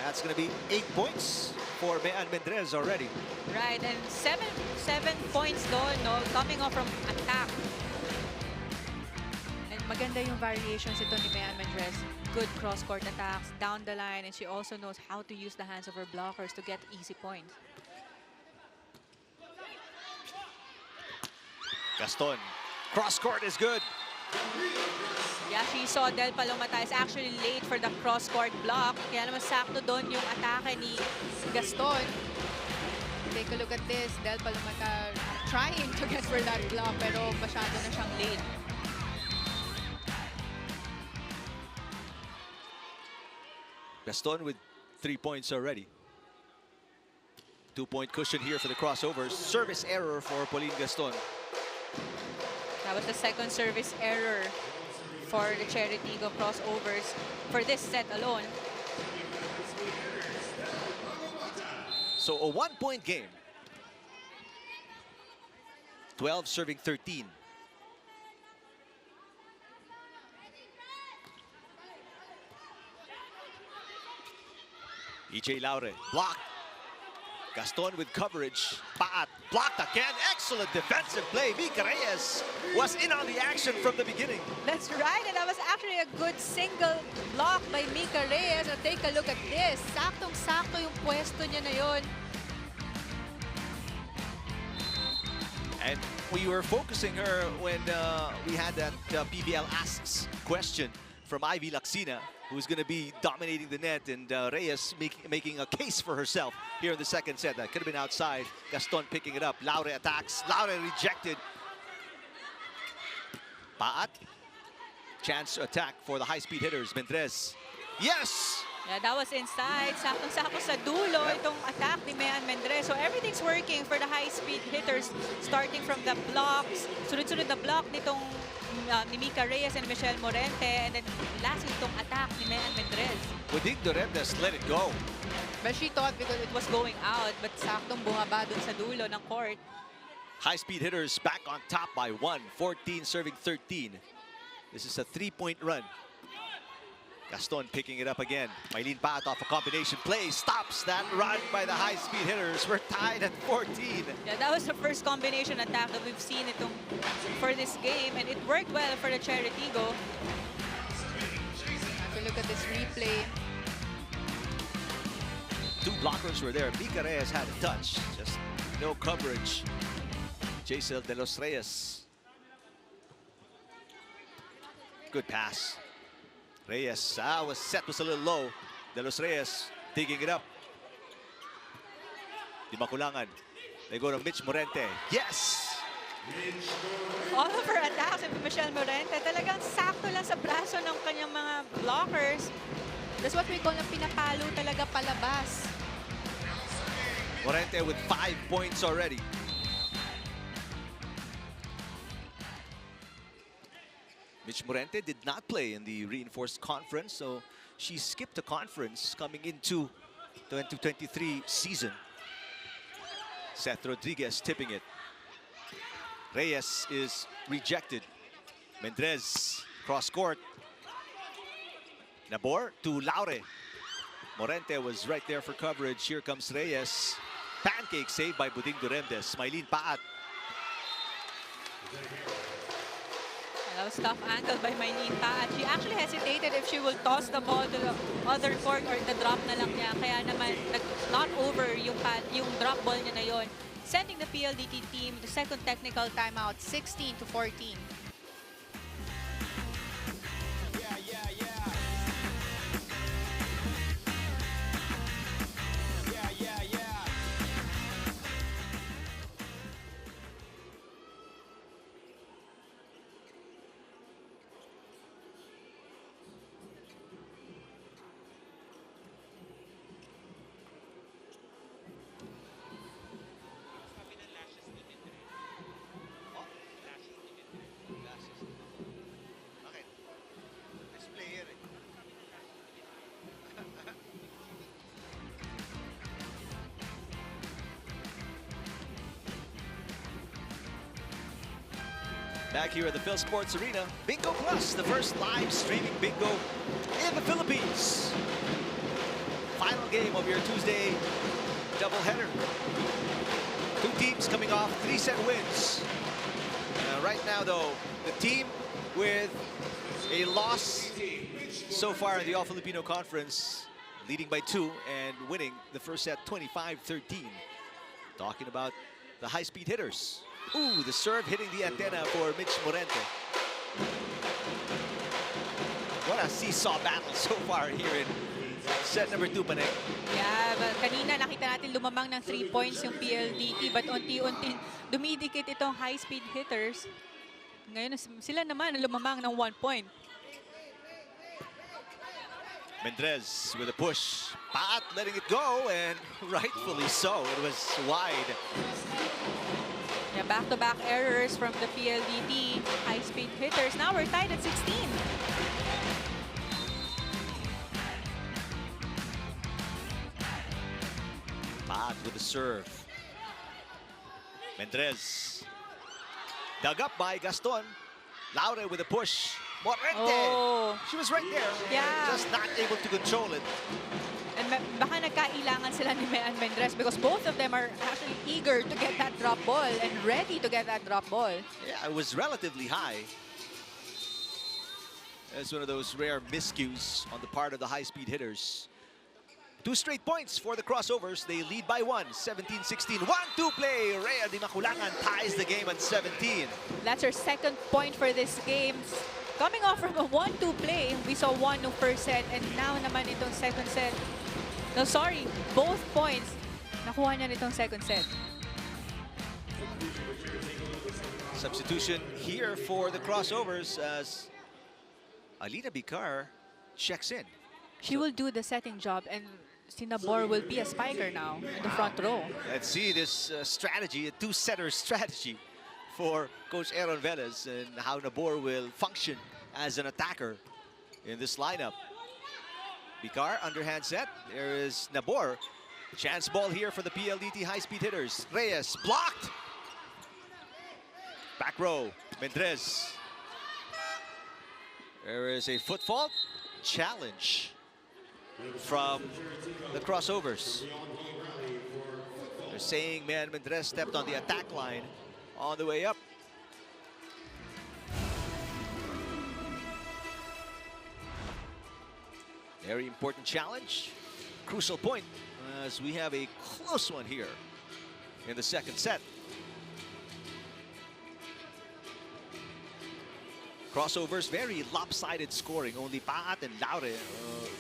That's going to be 8 points for Mean Mendrez already. Right, and seven points doon, no, coming off from attack. And maganda yung variations ito ni Mean Mendrez. Good cross-court attacks, down the line, and she also knows how to use the hands of her blockers to get easy points. Gaston. Cross-court is good. Yeah, she saw Del Palomata is actually late for the cross-court block. Kaya naman sakto doon yung atake ni Gaston. Take a look at this. Del Palomata trying to get for that block, pero masyado na siyang late. Gaston with 3 points already. 2-point cushion here for the crossovers. Service error for Pauline Gaston. That was the second service error for the Cherry Tigggo crossovers for this set alone. So a 1-point game. 12 serving 13. EJ Laure, blocked. Gaston with coverage. Paat, blocked again. Excellent defensive play. Mika Reyes was in on the action from the beginning. That's right, and that was actually a good single block by Mika Reyes. So take a look at this. Saktong-sakto yung pwesto niya na yun. And we were focusing her when we had that PVL Asks question from Ivy Laxina, who's going to be dominating the net, and Reyes making a case for herself here in the second set. That could have been outside. Gaston picking it up. Laure attacks. Laure rejected. Paat. Chance to attack for the high-speed hitters. Mendrez. Yes! Yeah, that was inside. Sakong-sako sa dulo itong attack ni Mayan Mendrez. So everything's working for the high-speed hitters starting from the blocks. Sunod-sunod na block nitong ni Mika Reyes and Michelle Morente. And then last itong attack ni Mayan Mendrez. Buding Duremdes let it go. But she thought because it was going out, but saktong bumaba dun sa dulo ng court. High-speed hitters back on top by 1. 14 serving 13. This is a 3-point run. Gaston picking it up again. Maylene Pat off a combination play. Stops that run by the high-speed hitters. We're tied at 14. Yeah, that was the first combination attack that we've seen for this game. And it worked well for the CHERY TIGGO. Have to look at this replay. 2 blockers were there. Mika Reyes had a touch. Just no coverage. Jaisel De Los Reyes. Good pass. Reyes was a little low. De Los Reyes digging it up. Di Makulangan. They go to Mitch Morente. Yes! All of her attacks and Michelle Morente talagang sakto lang sa braso ng kanyang mga blockers. That's what we call na pinapalo talaga palabas. Morente with 5 points already. Mitch Morente did not play in the reinforced conference, so she skipped the conference coming into the 2023 season. Seth Rodriguez tipping it. Reyes is rejected. Mendrez cross court. Nabor to Laure. Morente was right there for coverage. Here comes Reyes. Pancake saved by Buding Duremdes. Maylene Paat. That was tough angle by Maylene Paat. She actually hesitated if she will toss the ball to the other court or the drop na lang niya. Kaya naman, not over yung drop ball niya na yon. Sending the PLDT team the second technical timeout, 16-14. Back here at the Phil Sports Arena, Bingo Plus, the first live streaming bingo in the Philippines. Final game of your Tuesday doubleheader. 2 teams coming off 3-set wins. Right now, though, the team with a loss so far in the All-Filipino Conference, leading by 2 and winning the first set 25-13. Talking about the high-speed hitters. Ooh, the serve hitting the antenna for Mitch Morente. What a seesaw battle so far here in set number 2, Panay. Yeah, but kanina nakita natin lumamang ng 3 points yung PLDT, but unti-unting dumidikit itong high-speed hitters. Ngayon sila naman lumamang ng 1 point. Mendrez with a push. Paat letting it go, and rightfully so. It was wide. Yeah, back-to-back errors from the PLDT high-speed hitters. Now we're tied at 16. Paat with the serve. Mendrez. Dug up by Gaston. Laure with a push. Morente! Oh. She was right there. Yeah. Just not able to control it. And baka nagkailangan sila ni Mayan Mendrez because both of them are actually eager to get that drop ball and ready to get that drop ball. Yeah, it was relatively high. It's one of those rare miscues on the part of the high-speed hitters. 2 straight points for the crossovers. They lead by 1, 17-16. 1-2 play. Rhea Di Makulangan ties the game at 17. That's her second point for this game. Coming off from a 1-2 play, we saw 1 no first set, and now naman itong second set. No, sorry, both points nakuha niya nitong second set. Substitution here for the crossovers as Alina Bicar checks in. She will do the setting job, and Sinabor will be a spiker now in the front row. Let's see this strategy, a two-setter strategy for Coach Aaron Velez, and how Nabor will function as an attacker in this lineup. Bicar, underhand set. There is Nabor. Chance ball here for the PLDT high-speed hitters. Reyes, blocked. Back row, Mendrez. There is a foot fault. Challenge from the crossovers. They're saying Mendrez stepped on the attack line on the way up. Very important challenge. Crucial point as we have a close one here in the second set. Crossovers, very lopsided scoring. Only Paat and Laure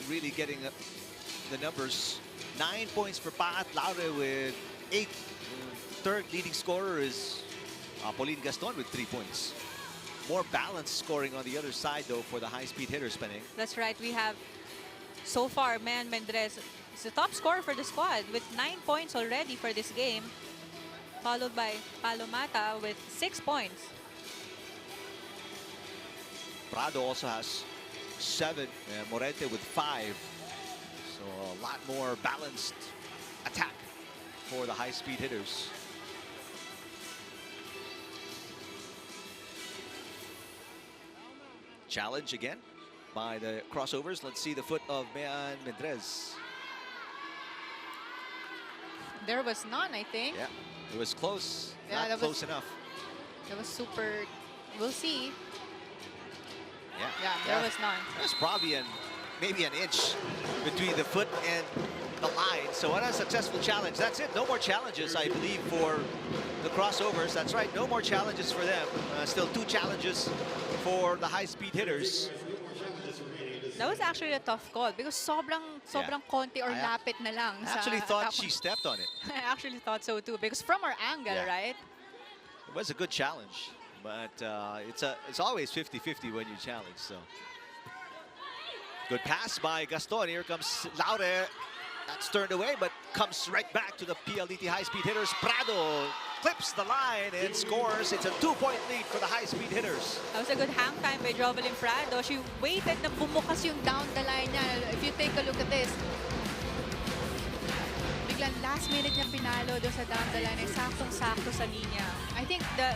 really getting the numbers. 9 points for Paat, Laure with 8. Third leading scorer is Pauline Gaston with 3 points. More balanced scoring on the other side, though, for the high-speed hitters, Penning. That's right. We have, so far, Mendrez is the top scorer for the squad with 9 points already for this game, followed by Palomata with 6 points. Prado also has 7, and Morente with 5. So a lot more balanced attack for the high-speed hitters. Challenge again by the crossovers. Let's see the foot of Mendrez. There was none, I think. Yeah, it was close. Yeah, Not close enough. That was super. We'll see. Yeah, There was none. There's probably maybe an inch between the foot and the line. So what a successful challenge. That's it. No more challenges, I believe, for the crossovers. That's right. No more challenges for them. Still 2 challenges for the high-speed hitters. That was actually a tough call because sobrang konti or lapit na lang. I actually thought she stepped on it. I actually thought so too because from our angle, right? It was a good challenge, but it's always 50-50 when you challenge. So good pass by Gaston. Here comes Laure. That's turned away, but comes right back to the PLDT high-speed hitters. Prado clips the line and scores. It's a 2-point lead for the high-speed hitters. That was a good hang time by Jovelyn Prado. She waited na bumukas yung down the line niya. If you take a look at this, biglang last minute niya pinalo doon sa down the line. Saktong-sakto sa linya. I think the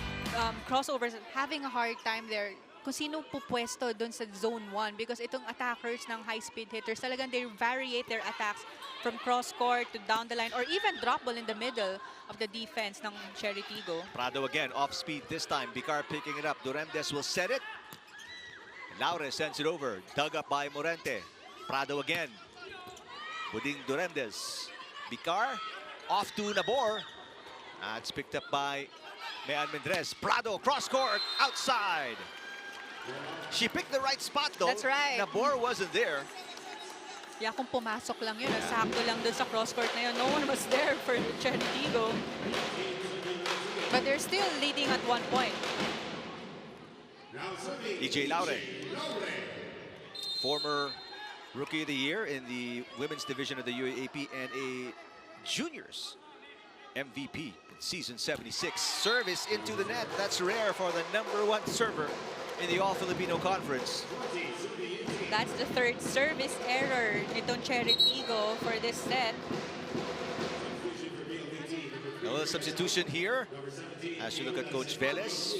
crossovers having a hard time there kung sino pupwesto doon sa zone 1 because itong attackers ng high-speed hitters, talagang they variate their attacks from cross-court to down the line or even drop ball in the middle of the defense ng CHERY TIGGO. Prado again, off-speed this time. Bicar picking it up. Duremdes will set it. Laure sends it over. Dug up by Morente. Prado again. Buding Duremdes. Bicar off to Nabor. It's picked up by Mendrez. Prado cross-court outside. She picked the right spot, though. That's right. Nabor wasn't there. Yeah, kung pumasok lang yun, sakto lang dun sa cross-court na yun. No one was there for CHERY TIGGO. But they're still leading at 1 point. EJ Laure, former Rookie of the Year in the women's division of the UAAP and a juniors MVP in season 76. Service into the net. That's rare for the #1 server in the All-Filipino Conference. That's the 3rd service error nitong CHERY TIGGO for this set. No substitution here. As you look at Coach Velez,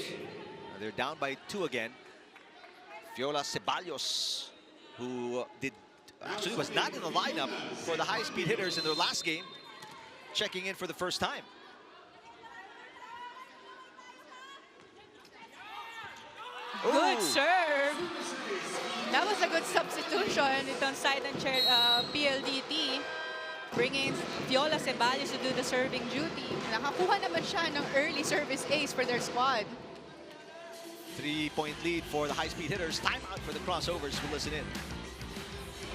they're down by 2 again. Fiola Ceballos, who actually was not in the lineup for the high-speed hitters in their last game, checking in for the first time. Good serve. That was a good substitution itong side ng PLDT. Bringing Fiola Ceballos to do the serving duty. Nakakuha naman siya ng early service ace for their squad. 3-point lead for the high-speed hitters. Timeout for the crossovers. We'll listen in.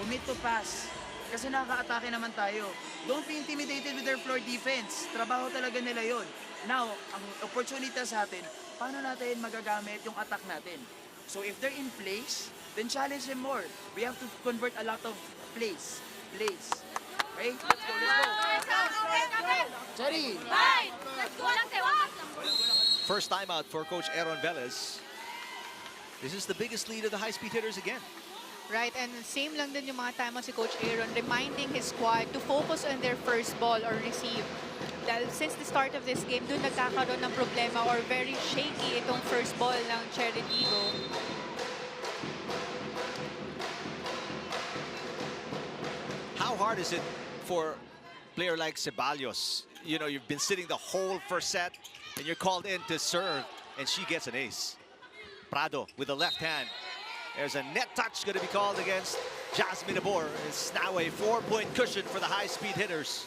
Commit to pass. Kasi nakaka-atake naman tayo. Don't be intimidated with their floor defense. Trabaho talaga nila yon. Now, ang opportunity sa atin, paano natin magagamit yung attack natin? So if they're in place, then challenge him more. We have to convert a lot of plays. Okay? Let's go, let's go. Cherry! First timeout for Coach Aaron Velez. This is the biggest lead of the high-speed hitters again. Right, and same lang din yung mga timeout si Coach Aaron, reminding his squad to focus on their first ball or receive. Dahil since the start of this game, doon nagkakaroon ng problema or very shaky itong first ball ng CHERY TIGGO. How hard is it for a player like Ceballos? You know, you've been sitting the whole first set, and you're called in to serve, and she gets an ace. Prado with the left hand. There's a net touch going to be called against Jasmine Abor. It's now a 4-point cushion for the high-speed hitters.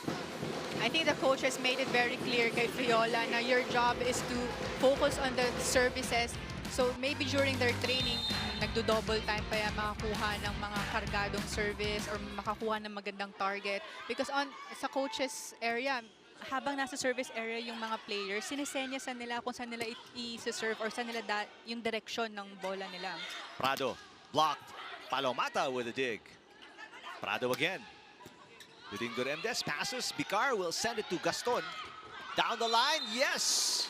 I think the coach has made it very clear kay Friola na your job is to focus on the services. So maybe during their training, nagdo-double time pa yan makakuha ng mga kargadong service or makakuha ng magandang target. Because sa coach's area, habang nasa service area yung mga players, sinesenyasan nila kung saan nila i-serve or saan nila yung direksyon ng bola nila. Prado blocked. Palomata with a dig. Prado again. Duding Duremdes passes. Bicar will send it to Gaston. Down the line, yes!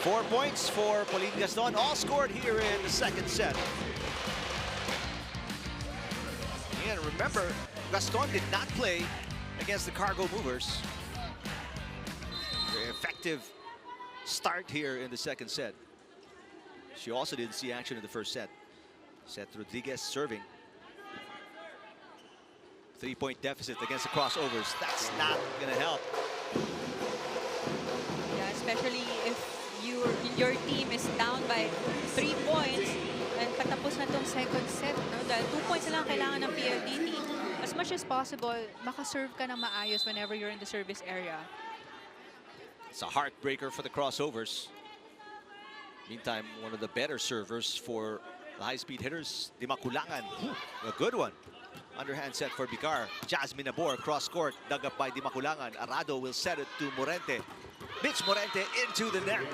4 points for Pauline Gaston, all scored here in the second set. And remember, Gaston did not play against the Cargo Movers. Very effective start here in the second set. She also didn't see action in the first set. Seth Rodriguez serving. 3-point deficit against the crossovers. That's not going to help. Yeah, especially if your team is down by 3 points and patapos na tong second set. No? Dahil 2 points na lang kailangan ng PLDT. As much as possible, makaserve ka ng maayos whenever you're in the service area. It's a heartbreaker for the crossovers. Meantime, one of the better servers for the high-speed hitters, Dimaculangan. A good one. Underhand set for Bicar. Jasmine Abor, cross-court, dug up by Dimaculangan. Arado will set it to Morente. Mitch Morente into the net.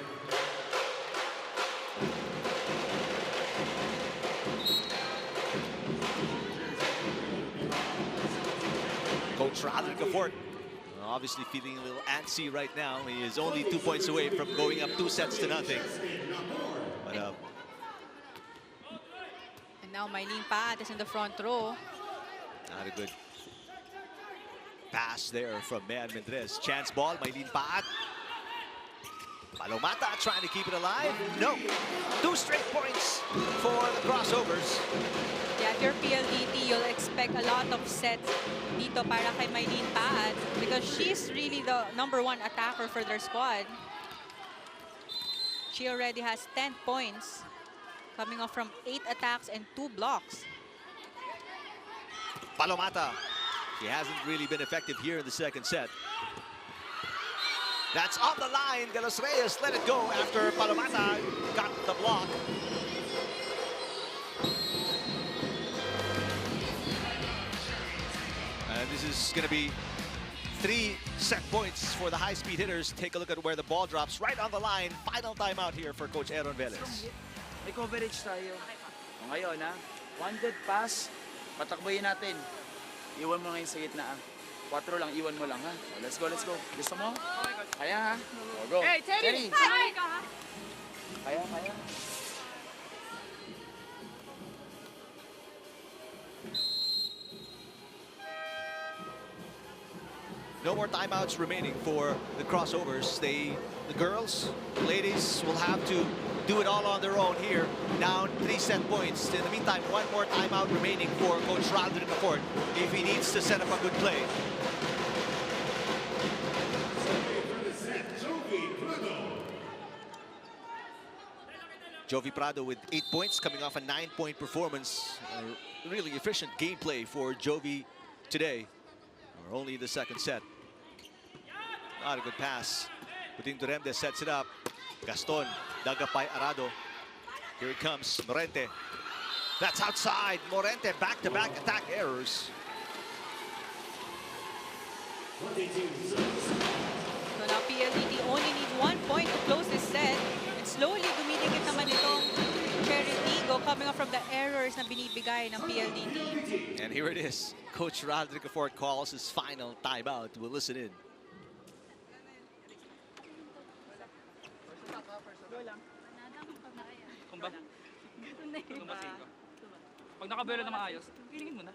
Coach Roderick Fort, obviously feeling a little antsy right now. He is only 2 points away from going up 2 sets to nothing. But, and now Mylene Paat is in the front row. not a good pass there from Mayan Mendrez. Chance ball, Mylene Paat. Palomata trying to keep it alive. No. 2 straight points for the crossovers. Yeah, if you're PLDT, you'll expect a lot of sets dito para kay Mylene Paat because she's really the #1 attacker for their squad. She already has 10 points coming off from 8 attacks and 2 blocks. Palomata. She hasn't really been effective here in the second set. That's on the line. De Los Reyes let it go after Palomata got the block. And this is going to be 3 set points for the high-speed hitters. Take a look at where the ball drops. Right on the line. Final timeout here for Coach Aaron Velez. May coverage tayo. O ngayon, ha? One dead pass, patakboyin natin. Iwan mo ngayon sa gitna, ha? 4 lang, iwan mo lang, ha? O, let's go, let's go. Gusto mo? Kaya, ha? O, go. Hey, Teddy! Kaya, kaya. No more timeouts remaining for the crossovers. The girls, the ladies will have to do it all on their own here. Down 3 set points. In the meantime, 1 more timeout remaining for Coach Roderick Fort if he needs to set up a good play. Jovi Prado with 8 points, coming off a 9-point performance. A really efficient gameplay for Jovi today. Or only the second set. Not a good pass. Puting Duremdes sets it up. Gaston, dug up by Arado. Here it comes, Morente. That's outside. Morente, back-to-back attack errors. So now PLDT only need 1 point to close this set. And slowly dumidiga from the errors na binibigay ng PLDT. And here it is. Coach Rodrigo Ford calls his final timeout. We'll listen in. Pag nakabelo na maayos, kilingin mo na.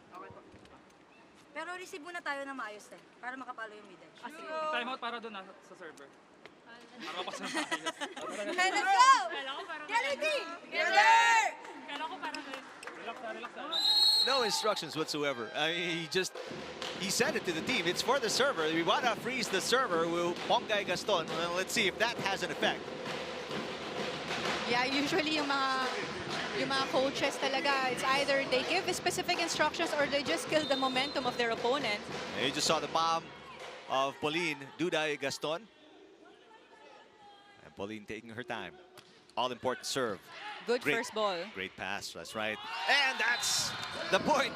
Pero receive muna tayo na maayos para makapalo yung mid-edge. Time out para doon sa server. Para mapasa na maayos. Okay, let's go! PLDT! Together! Relax. No instructions whatsoever. I mean, he said it to the team. It's for the server. We want to freeze the server with Pongay Gaston. Well, let's see if that has an effect. Yeah, usually yung mga coaches talaga, it's either they give specific instructions or they just kill the momentum of their opponent. And you just saw the bomb of Pauline Duday Gaston. And Pauline taking her time. All-important serve. Good first ball. Great pass, that's right. And that's the point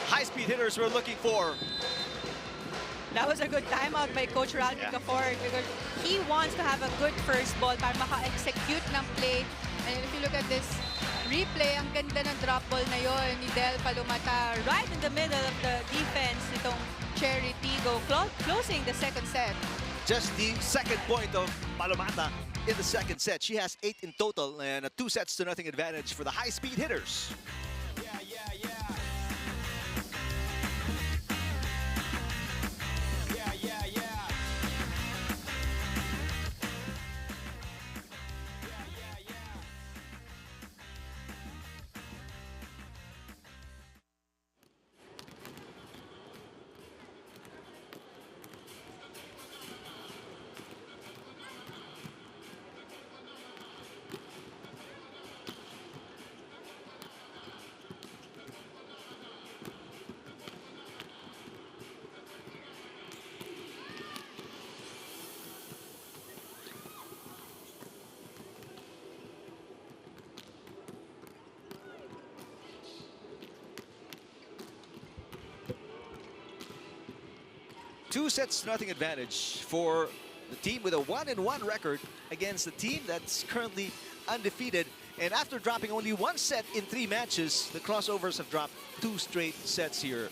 high-speed hitters were looking for. That was a good timeout by Coach Rodrigo Ford because he wants to have a good first ball para maka-execute ng play. And if you look at this replay, ang ganda ng drop ball na yon ni Del Palomata right in the middle of the defense nitong CHERY TIGGO, closing the second set. Just the second point of Palomata in the second set. She has 8 in total and a 2-0 advantage for the high-speed hitters. Two sets to nothing advantage for the team with a 1-1 record against the team that's currently undefeated. And after dropping only 1 set in 3 matches, the crossovers have dropped 2 straight sets here,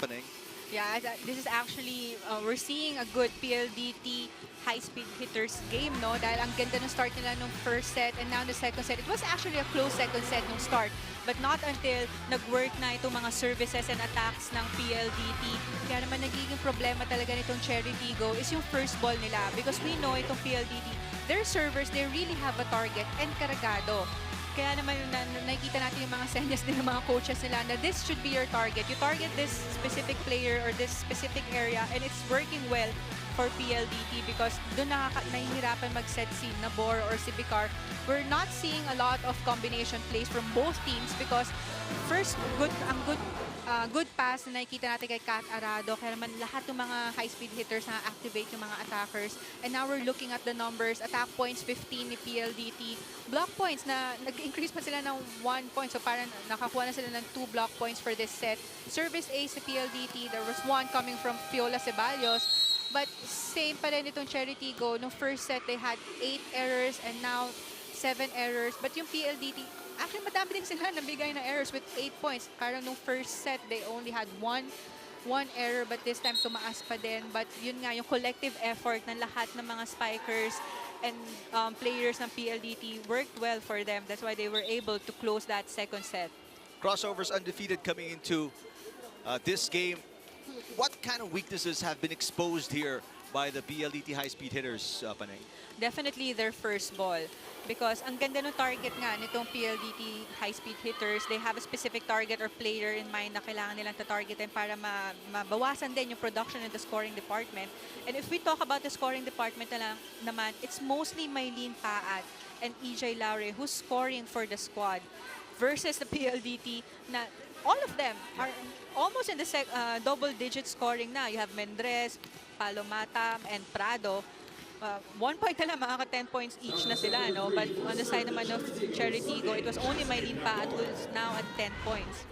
Paneng. Yeah, this is actually, we're seeing a good PLDT high-speed hitters game, no? Dahil ang ganda ng start nila nung first set and now the second set. It was actually a close second set nung start, but not until nag-work na itong mga services and attacks ng PLDT. Kaya naman nagiging problema talaga nitong CHERY TIGGO is yung first ball nila because we know itong PLDT, their servers, they really have a target and karagado. Kaya naman nakikita natin yung mga senyas din ng mga coaches nila na this should be your target. You target this specific player or this specific area and it's working well for PLDT because doon nahihirapan mag-set si Nabor or si Bicar. We're not seeing a lot of combination plays from both teams because first, good pass na nakikita natin kay Kat Arado. Kaya naman lahat ng mga high-speed hitters na activate yung mga attackers. And now we're looking at the numbers. Attack points 15 ni PLDT. Block points na nag-increase pa sila ng 1 point. So parang nakakuha na sila ng 2 block points for this set. Service ace sa PLDT. There was 1 coming from Fiola Ceballos. But same pa rin itong CHERY TIGGO. No first set, they had 8 errors and now 7 errors. But yung PLDT, actually madami din sila nabigay na errors with 8 points. Parang nung first set, they only had one error but this time tumaas pa din. But yun nga, yung collective effort ng lahat ng mga spikers and players ng PLDT worked well for them. That's why they were able to close that second set. Crossovers undefeated coming into this game. What kind of weaknesses have been exposed here by the PLDT high-speed hitters, Panay? Definitely their first ball. Because ang ganda ng target nga nitong PLDT high-speed hitters, they have a specific target or player in mind na kailangan nilang ta-targetin para mabawasan din yung production in the scoring department. And if we talk about the scoring department naman, it's mostly Maylene Paat and EJ Laure who's scoring for the squad versus the PLDT na all of them are almost in the double-digit scoring na. You have Mendres, Palomata, and Prado. 1 point na lang, mga 10 points each na sila, no? But on the side naman of CHERY TIGGO, it was only Maylene Paat who is now at 10 points.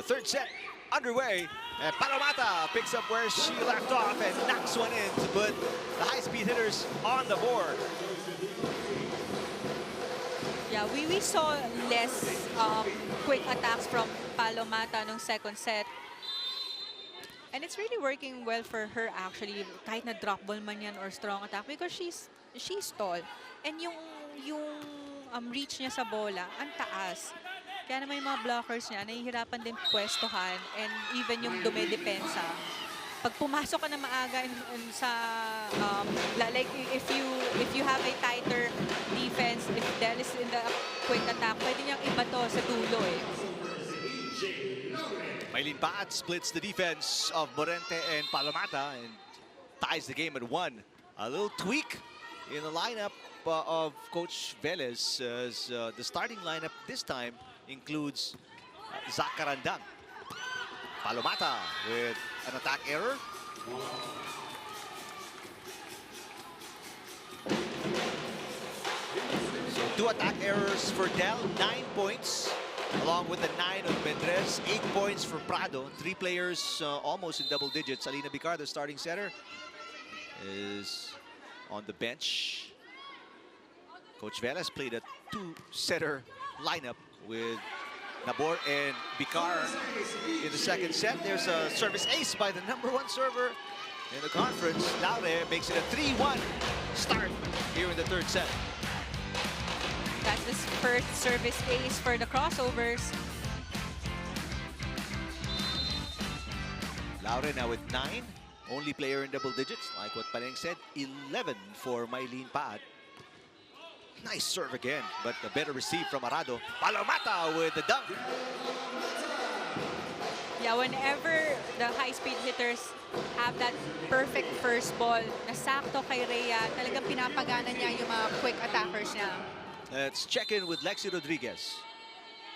Third set underway, and Palomata picks up where she left off and knocks one in to put the high-speed hitters on the board. Yeah, we saw less quick attacks from Palomata nung second set. And it's really working well for her actually, kahit na drop ball man yan or strong attack, because she's tall. And yung reach niya sa bola, ang taas. Kaya naman yung mga blockers niya, nahihirapan din pwestohan, and even yung dumedepensa. Pag pumasok ka na maaga sa like if you have a tighter defense, if Del is in the quick attack, pwede niyang ibato sa dulo eh. Maylene Paat splits the defense of Morente and Palomata and ties the game at 1. A little tweak in the lineup of Coach Velez, as the starting lineup this time includes Zach Carandang. Palomata with an attack error. So 2 attack errors for Del, 9 points. Along with the 9 of Mendrez, 8 points for Prado. 3 players almost in double digits. Alina Bicar, the starting setter, is on the bench. Coach Velez played a 2-setter lineup with Nabor and Bicar in the second set. There's a service ace by the #1 server in the conference. Laure makes it a 3-1 start here in the third set. That's his first service ace for the crossovers. Laure now with 9. Only player in double digits, like what Paneng said. 11 for Maylene Paat. Nice serve again, but a better receive from Arado. Palomata with the dunk. Yeah, whenever the high-speed hitters have that perfect first ball na sakto kay Rhea, talagang pinapagana niya yung mga quick attackers niya. Let's check in with Lexi Rodriguez.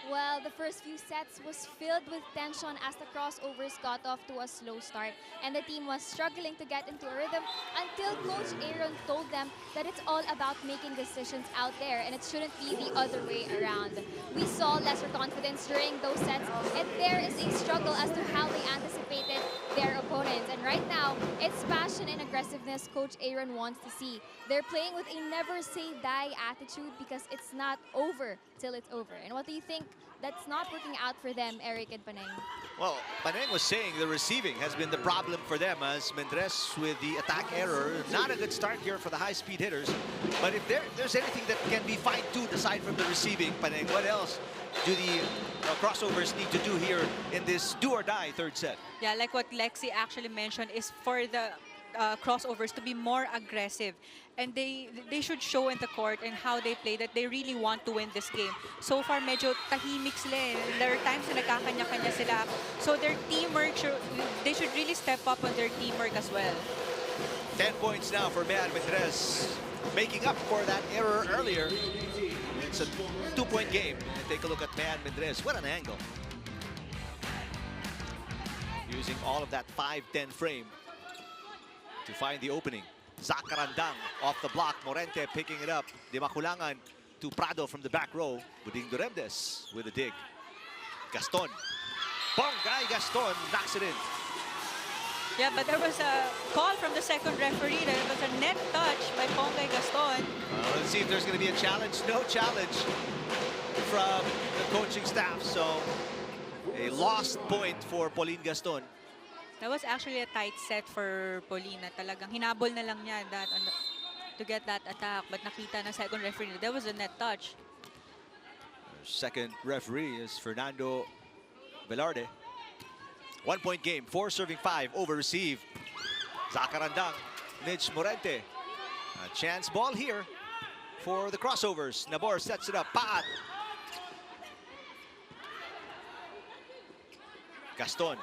Well, the first few sets was filled with tension as the crossovers got off to a slow start, and the team was struggling to get into a rhythm until Coach Aaron told them that it's all about making decisions out there and it shouldn't be the other way around. We saw lesser confidence during those sets, and there is a struggle as to how they anticipated their opponents. And right now, it's passion and aggressiveness Coach Aaron wants to see. They're playing with a never-say-die attitude because it's not over till it's over. And what do you think that's not working out for them, Eric and Paneng? Well, Paneng was saying the receiving has been the problem for them, as Mendrez with the attack error. Not a good start here for the high-speed hitters. But if there's anything that can be fine-tuned aside from the receiving, Paneng, what else do the crossovers need to do here in this do-or-die third set? Yeah, like what Lexi actually mentioned, is for the crossovers to be more aggressive, and they should show in the court and how they play that they really want to win this game. So far, medyo tahimik sila eh. There are times na nagkakanya-kanya sila. So their teamwork, they should really step up on their teamwork as well. 10 points now for Mayan Mendrez, making up for that error earlier. It's a 2-point game. And take a look at Mayan Mendrez. What an angle. Using all of that 5-10 frame to find the opening. Zach Carandang off the block. Morente picking it up. Di Makulangan to Prado from the back row. Buding Duremdes with a dig. Gaston. Bongay Gaston knocks it in. Yeah, but there was a call from the second referee that it was a net touch by Pongay Gaston. Let's see if there's going to be a challenge. No challenge from the coaching staff. So a lost point for Pauline Gaston. That was actually a tight set for Paulina. Talagang hinabol na lang niya to get that attack. But nakita ng second referee, there was a net touch. Second referee is Fernando Velarde. 1-point game, 4 serving 5, over receive. Zach Carandang, Mitch Morente. A chance ball here for the crossovers. Nabor sets it up, Paat. Gaston.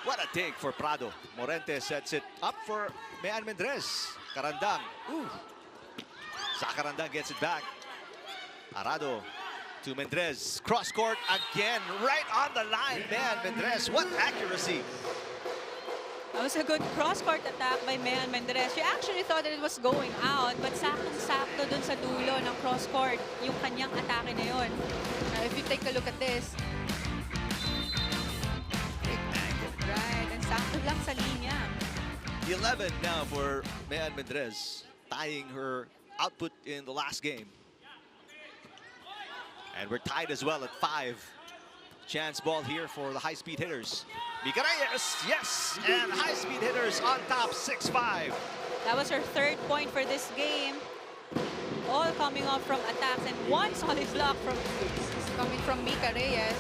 What a dig for Prado. Morente sets it up for Mayan Mendrez. Carandang. Ooh. Zach Carandang gets it back. Arado to Mendrez. Cross court again, right on the line. Man, Mendrez, what accuracy. That was a good cross-court attack by Mayan Mendrez. She actually thought that it was going out, but saktong-sakto dun sa dulo ng cross-court yung kanyang atake na yun. If you take a look at this. Right, and sakto lang sa linya. 11 now for Mayan Mendrez, tying her output in the last game. And we're tied as well at 5. Chance ball here for the high-speed hitters. Mika Reyes, yes! And high-speed hitters on top, 6-5. That was her 3rd point for this game. All coming off from attacks and one solid block coming from Mika Reyes.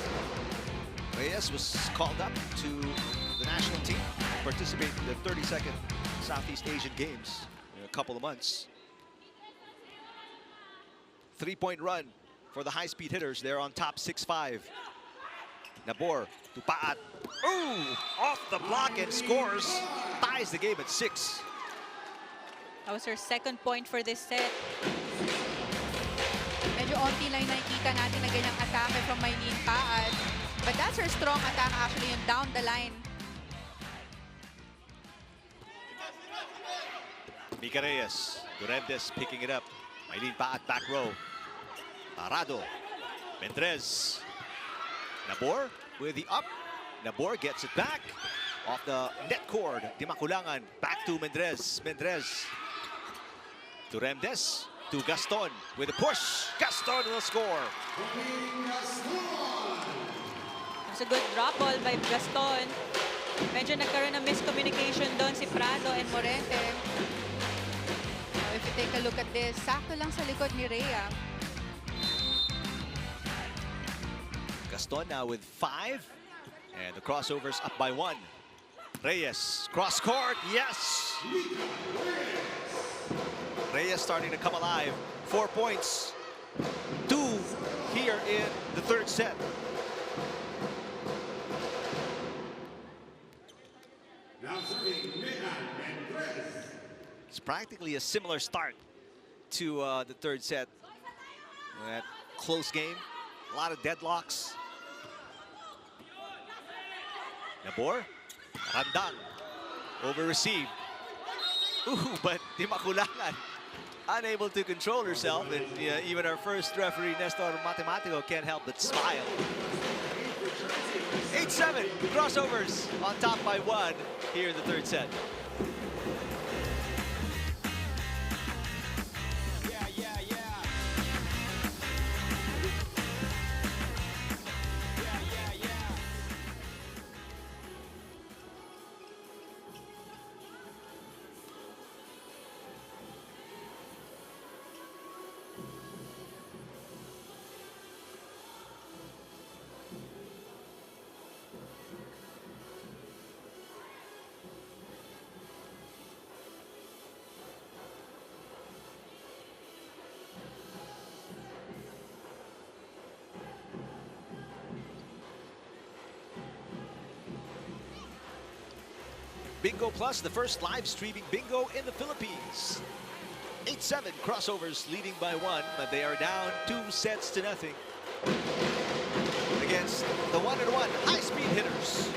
Reyes was called up to the national team to participate in the 32nd Southeast Asian Games in a couple of months. 3-point run for the high-speed hitters. They're on top, 6-5. Nabor to Paat. Ooh! Off the block and scores. Ties the game at 6. That was her 2nd point for this set. Medyo onti lang nakikita natin na ganyang atake from Maylene Paat. But that's her strong attack actually, yung down the line. Mika Reyes, Duremdes picking it up. Maylene Paat back row. Parado. Mendrez. Nabor with the up. Nabor gets it back. Off the net cord. Dimakulangan. Back to Mendrez. Mendrez. Duremdes to Gaston with a push. Gaston will score. It's a good drop ball by Gaston. Medyo nagkaroon ng miscommunication doon si Prado and Morente. If you take a look at this, sakto lang sa likod ni Rhea. Gaston now with 5. And the crossover's up by 1. Reyes, cross court, yes! Reyes starting to come alive. 4 points. 2 here in the 3rd set. It's practically a similar start to the 3rd set. That close game, a lot of deadlocks. Nabor, Randang, over received. Ooh, but Dimakulangan unable to control herself, and even our first referee, Nestor Matematico, can't help but smile. 8-7, crossovers on top by 1 here in the 3rd set. Bingo Plus, the first live streaming bingo in the Philippines. 8-7 crossovers leading by 1, but they are down 2 sets to nothing against the 1-1 high-speed hitters.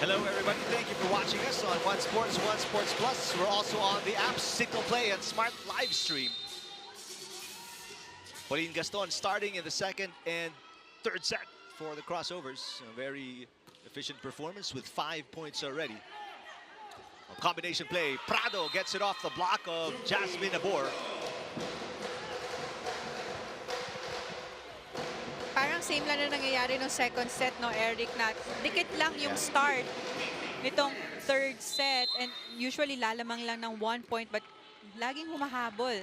Hello, everybody. Thank you for watching us on One Sports Plus. We're also on the apps Signal Play and Smart Live Stream. Pauline Gaston starting in the 2nd and 3rd set for the crossovers. A very efficient performance with 5 points already. A combination play. Prado gets it off the block of Jasmine Nabor. Parang same lang na nangyayari no 2nd set, no, Eric, na dikit lang yung start nitong 3rd set, and usually lalamang lang ng 1 point, but laging humahabol.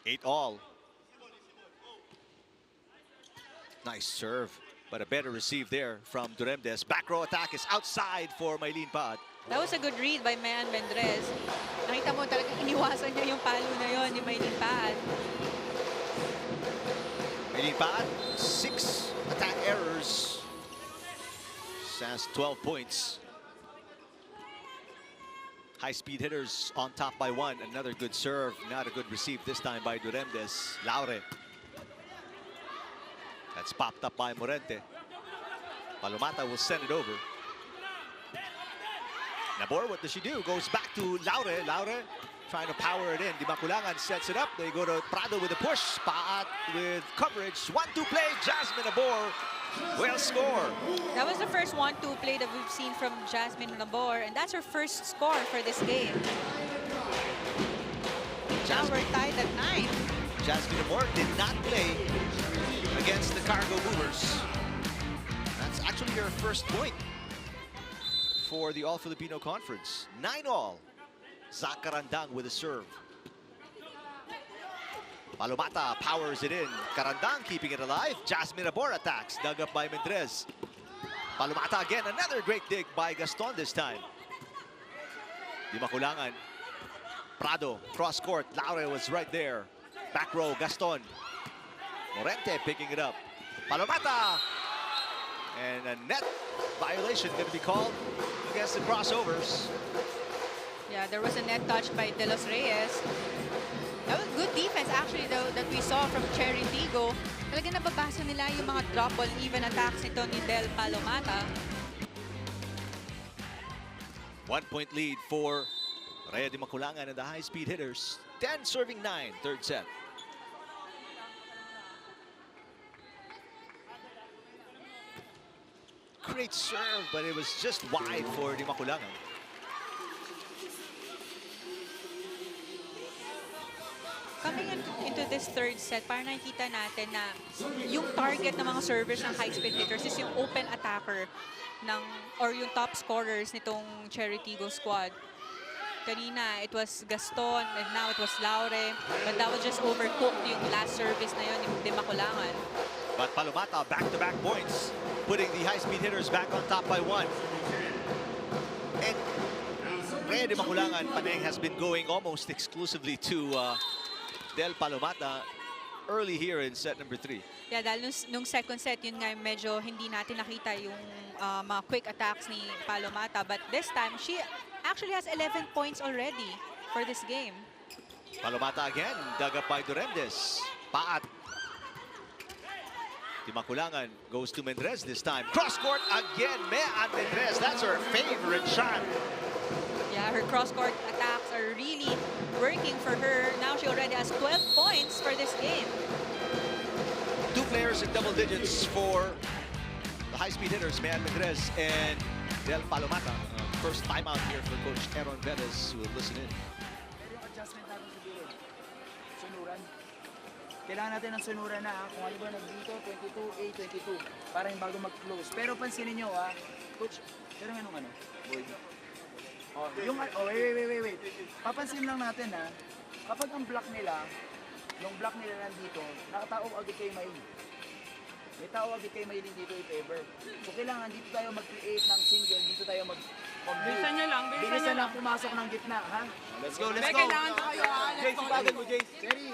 8-all. Nice serve, but a better receive there from Duremdes. Back row attack is outside for Maylene Paat. That was a good read by Mayan Mendrez. Nakita mo talagang iniwasan niya yung palo na yon ni Maylene Paat. Maylene Paat, 6 attack errors. Has 12 points. High-speed hitters on top by 1. Another good serve. Not a good receive this time by Duremdes. Laure. That's popped up by Morente. Palomata will send it over. Nabor, what does she do? Goes back to Laure. Laure trying to power it in. Dimakulangan sets it up. They go to Prado with a push. Paat with coverage. 1-2 play. Jasmine Nabor will score. That was the first 1-2 play that we've seen from Jasmine Nabor, and that's her first score for this game. Now we're tied at 9. Jasmine Amor did not play against the Cargo Movers. That's actually her first point for the All-Filipino Conference. 9-all. Zach Carandang with a serve. Palomata powers it in. Carandang keeping it alive. Jasmine Amor attacks. Dug up by Mendrez. Palomata again. Another great dig by Gaston this time. Di makulangan. Prado, cross court. Laure was right there. Back row, Gaston. Morente picking it up. Palomata! And a net violation going to be called against the crossovers. Yeah, there was a net touch by De Los Reyes. That was good defense actually though that we saw from CHERY TIGGO. Talaga nababasa nila yung mga drop ball even attacks nito ni Del Palomata. 1-point lead for Rhea de Maculangan and the high-speed hitters. 10 serving 9, third set. Great serve, but it was just wide for de Maculangan. Coming into this third set, parang nakikita natin na yung target ng mga servers ng high-speed hitters is yung open attacker ng, or yung top scorers nitong CHERY TIGGO squad. Kanina, it was Gaston, and now it was Laure. But that was just overcooked yung last service na yun ni De Maculangan. But Palomata, back-to-back points, putting the high-speed hitters back on top by 1. And Rhea de Maculangan, Paneng has been going almost exclusively to Del Palomata early here in set number 3. Yeah, dahil nung second set, yun nga medyo hindi natin nakita yung mga quick attacks ni Palomata. But this time, she actually has 11 points already for this game. Palomata again, dug up by Durendes. Paat. De Maculangan goes to Mendrez this time. Cross court again, Mea Mendrez. That's her favorite shot. Yeah, her cross-court attacks are really working for her. Now she already has 12 points for this game. 2 players in double digits for the high-speed hitters, Mea Mendrez and Del Palomata. First timeout here for Coach Aaron Velez, who will listen in. Pero yung adjustment natin siguro, sunuran. Kailangan natin ng sunuran na kung ano ba nagdito, 22, A, 22, para yung bago mag-close. Pero pansinin nyo Coach, pero anong Boyd? Wait. Papansin lang natin kapag ang block nila, yung block nila nandito, nakatao agad kay Maylin. May tao agad kay Maylin dito i-favor. So kailangan dito tayo mag-create ng single, dito tayo Bilisan nyo lang, bilisan lang pumasok ng gitna, ha? Let's go, let's go. Kailangan tayo, Jace, ibagan mo, Jace. Cherry.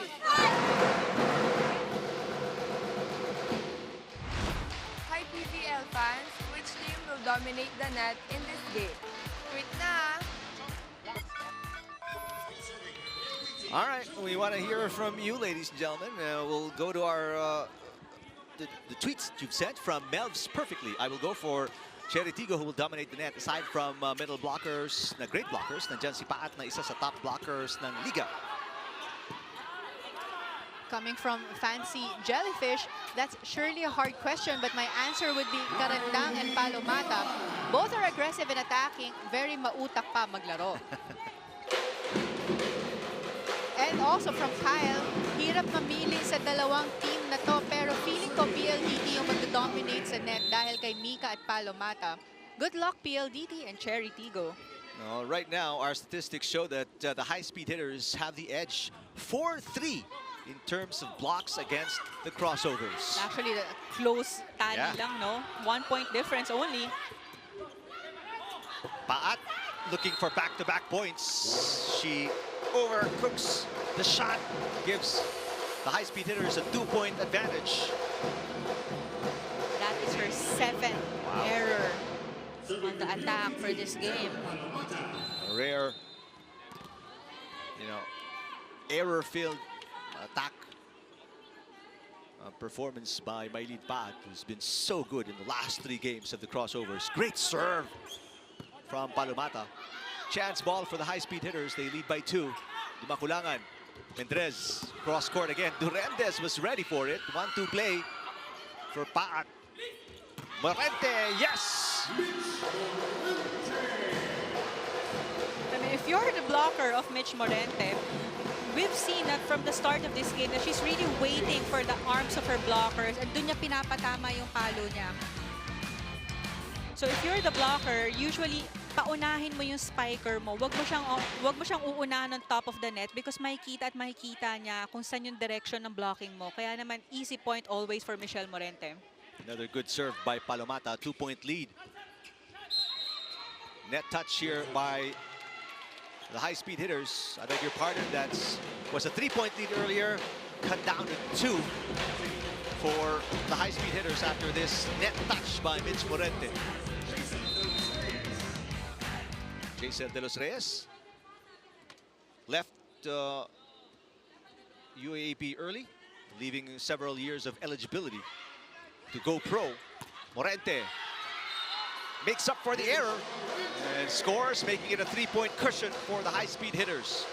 Hi PVL fans, which team will dominate the net in this game? Tweet na! All right, we want to hear from you, ladies and gentlemen. We'll go to our the tweets you've sent from Melvs Perfectly. I will go for CHERY TIGGO, who will dominate the net. Aside from middle blockers, na great blockers, nandiyan si Paat na isa sa top blockers ng Liga. Coming from Fancy Jellyfish, that's surely a hard question, but my answer would be Carandang and Palomata. Both are aggressive in attacking, very mautak pa maglaro. And also from Kyle, hirap mamili sa dalawang team na to, pero feeling ko PLDT yung mag-dominate sa net dahil kay Mika at Palomata. Good luck PLDT and CHERY TIGGO. Right now, our statistics show that the high-speed hitters have the edge 4-3 in terms of blocks against the crossovers. Actually, the close tally lang, no? 1 point difference only. Paat looking for back-to-back points. She overcooks the shot, gives the high-speed hitters a 2-point advantage. That is her 7th error on the attack for this game. A rare, error-filled attack performance by Maylin Paat, who's been so good in the last 3 games of the crossovers. Great serve from Palomata. Chance ball for the high-speed hitters. They lead by 2. De Maculangan, Mendrez, cross court again. Durendes was ready for it. 1-2 play for Paat. Morente, yes! I mean, if you're the blocker of Mitch Morente, we've seen na from the start of this game na she's really waiting for the arms of her blockers and dun niya pinapatama yung palo niya. So if you're the blocker, usually paunahin mo yung spiker mo. Wag mo siyang uunahan on top of the net because makikita at makikita niya kung saan yung direction ng blocking mo. Kaya naman easy point always for Michelle Morente. Another good serve by Palomata, 2-point lead. Net touch here by the high-speed hitters. I beg your pardon, that was a 3-point lead earlier, cut down to 2 for the high-speed hitters after this net touch by Mitch Morente. Jason De Los Reyes left UAAP early, leaving several years of eligibility to go pro. Morente makes up for the error and scores, making it a 3-point cushion for the high-speed hitters.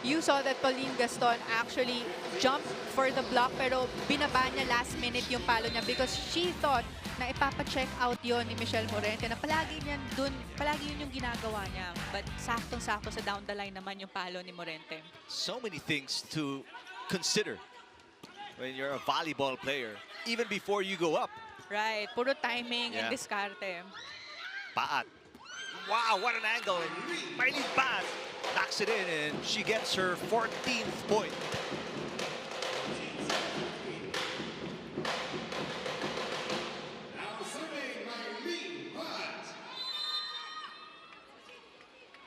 You saw that Pauline Gaston actually jumped for the block pero binaba niya last minute yung palo niya because she thought na ipapa-check out yon ni Michelle Morente na palagi yun yung ginagawa niya. But saktong-sakto sa down the line naman yung palo ni Morente. So many things to consider when you're a volleyball player, even before you go up. Right, puro timing and diskarte. Paat. Wow, what an angle. Maylene Paat knocks it in and she gets her 14th point.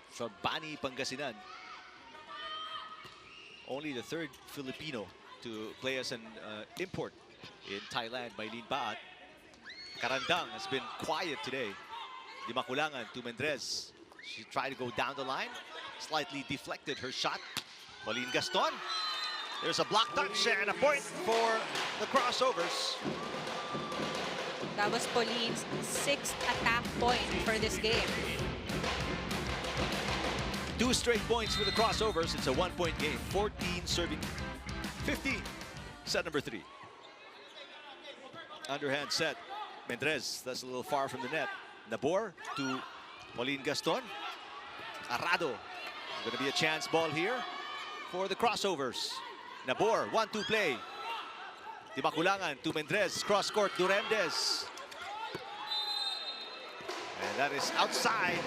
From Bani, Pangasinan. Only the third Filipino to play as an import in Thailand, Maylene Paat. Karandang has been quiet today. Di makulangan to Mendrez. She tried to go down the line, slightly deflected her shot. Pauline Gaston. There's a block touch and a point for the crossovers. That was Pauline's 6th attack point for this game. 2 straight points for the crossovers. It's a 1-point game. 14 serving 50. Set number 3. Underhand set. Mendrez, that's a little far from the net. Nabor to Pauline Gaston. Arado. Going to be a chance ball here for the crossovers. Nabor, 1-2 play. Dimakulangan to Mendrez. Cross court, Duremdes. And that is outside.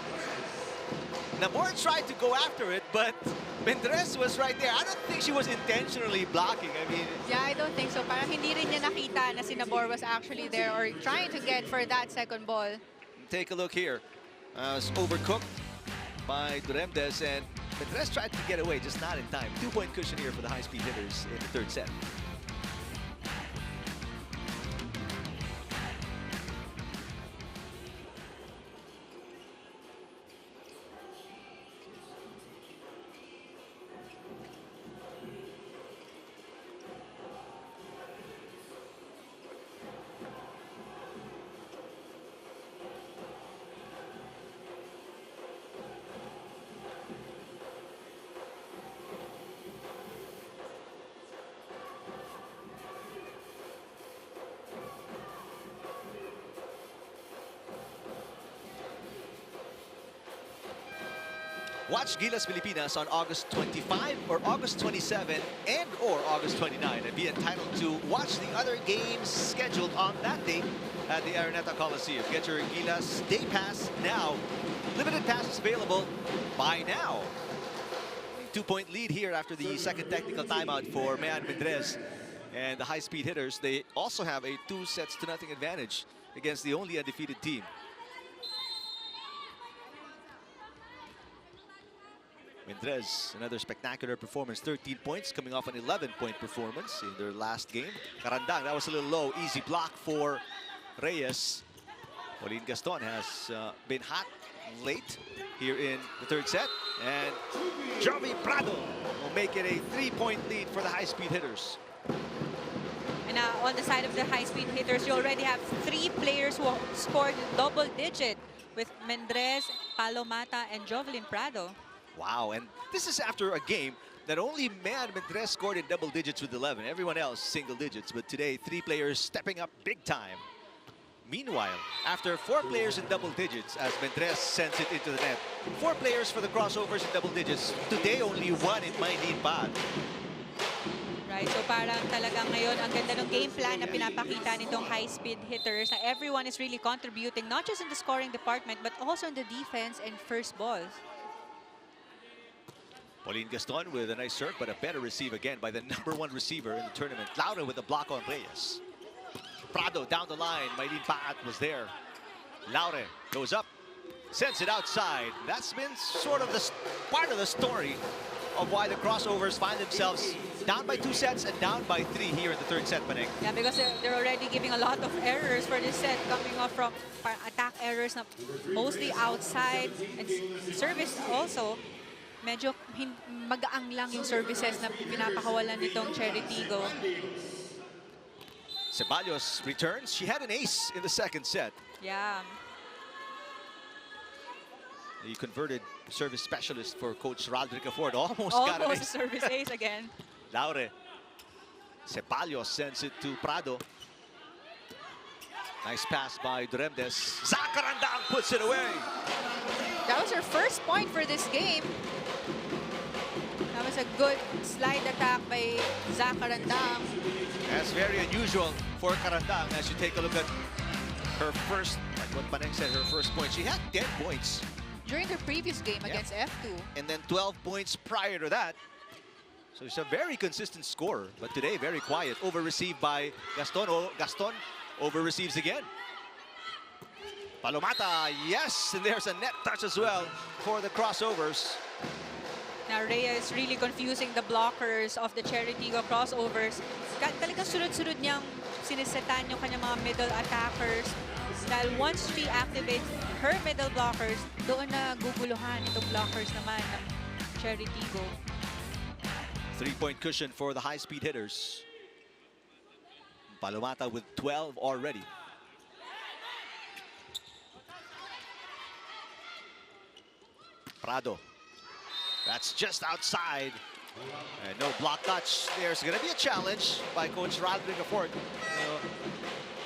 Nabor tried to go after it, but Mendrez was right there. I don't think she was intentionally blocking. I mean, yeah, I don't think so. Parang hindi rin niya nakita na si Nabor was actually there or trying to get for that second ball. Take a look here. It's overcooked by Duremdes, and Mendrez tried to get away, just not in time. 2-point cushion here for the high-speed hitters in the third set. Watch Gilas Pilipinas on August 25 or August 27 and or August 29 and be entitled to watch the other games scheduled on that date at the Araneta Coliseum. Get your Gilas Day Pass now. Limited passes available by now. 2-point lead here after the second technical timeout for Mayan Mendrez and the high-speed hitters. They also have a 2-0 advantage against the only undefeated team. Mendrez, another spectacular performance, 13 points, coming off an 11-point performance in their last game. Karandang, that was a little low, easy block for Reyes. Pauline Gaston has been hot late here in the third set. And Jovi Prado will make it a 3-point lead for the high-speed hitters. And on the side of the high-speed hitters, you already have 3 players who scored double-digit with Mendrez, Palomata, and Jovelyn Prado. Wow, and this is after a game that only Mayan Mendrez scored in double digits with 11. Everyone else single digits, but today 3 players stepping up big time. Meanwhile, after 4 players in double digits, as Mendres sends it into the net, 4 players for the crossovers in double digits. Today, only 1 in Maylene Pad. Right, so parang talagang ngayon, ang ganda ng game plan na pinapakita nitong high-speed hitters na everyone is really contributing, not just in the scoring department, but also in the defense and first balls. Pauline Gaston with a nice serve, but a better receive again by the #1 receiver in the tournament. Laura with a block on Reyes. Prado down the line. Maylene Paat was there. Laure goes up, sends it outside. That's been sort of the part of the story of why the crossovers find themselves down by 2 sets and down by 3 here in the 3rd set, Maneng. Yeah, because they're already giving a lot of errors for this set, coming off from attack errors na mostly outside and service also. Medyo magaang lang yung services na pinapakawalan nitong Cherry Tigo. Ceballos returns. She had an ace in the 2nd set. Yeah. The converted service specialist for Coach Rodrigo Ford almost got an Almost ace. a service ace again. Laure. Ceballos sends it to Prado. Nice pass by Duremdes. Zacarandang puts it away. That was her first point for this game. That was a good slide attack by Zacarandang. That's very unusual for Carandang as you take a look at her first, like what Paneng said, her first point. She had 10 points. During the previous game against F2. And then 12 points prior to that. So she's a very consistent scorer. But today, very quiet. Over-received by Gaston. Gaston over-receives again. Palomata, yes! And there's a net touch as well for the crossovers. Now, Rhea is really confusing the blockers of the Cherry Tigo crossovers. Talagang sunod-sunod niyang sinisetan yung kanyang mga middle attackers. Dahil once she activates her middle blockers, doon na guguluhan itong blockers naman ng Cherry Tigo. 3-point cushion for the high-speed hitters. Palomata with 12 already. Prado. That's just outside. And no block touch. There's going to be a challenge by Coach Rodrigo Ford.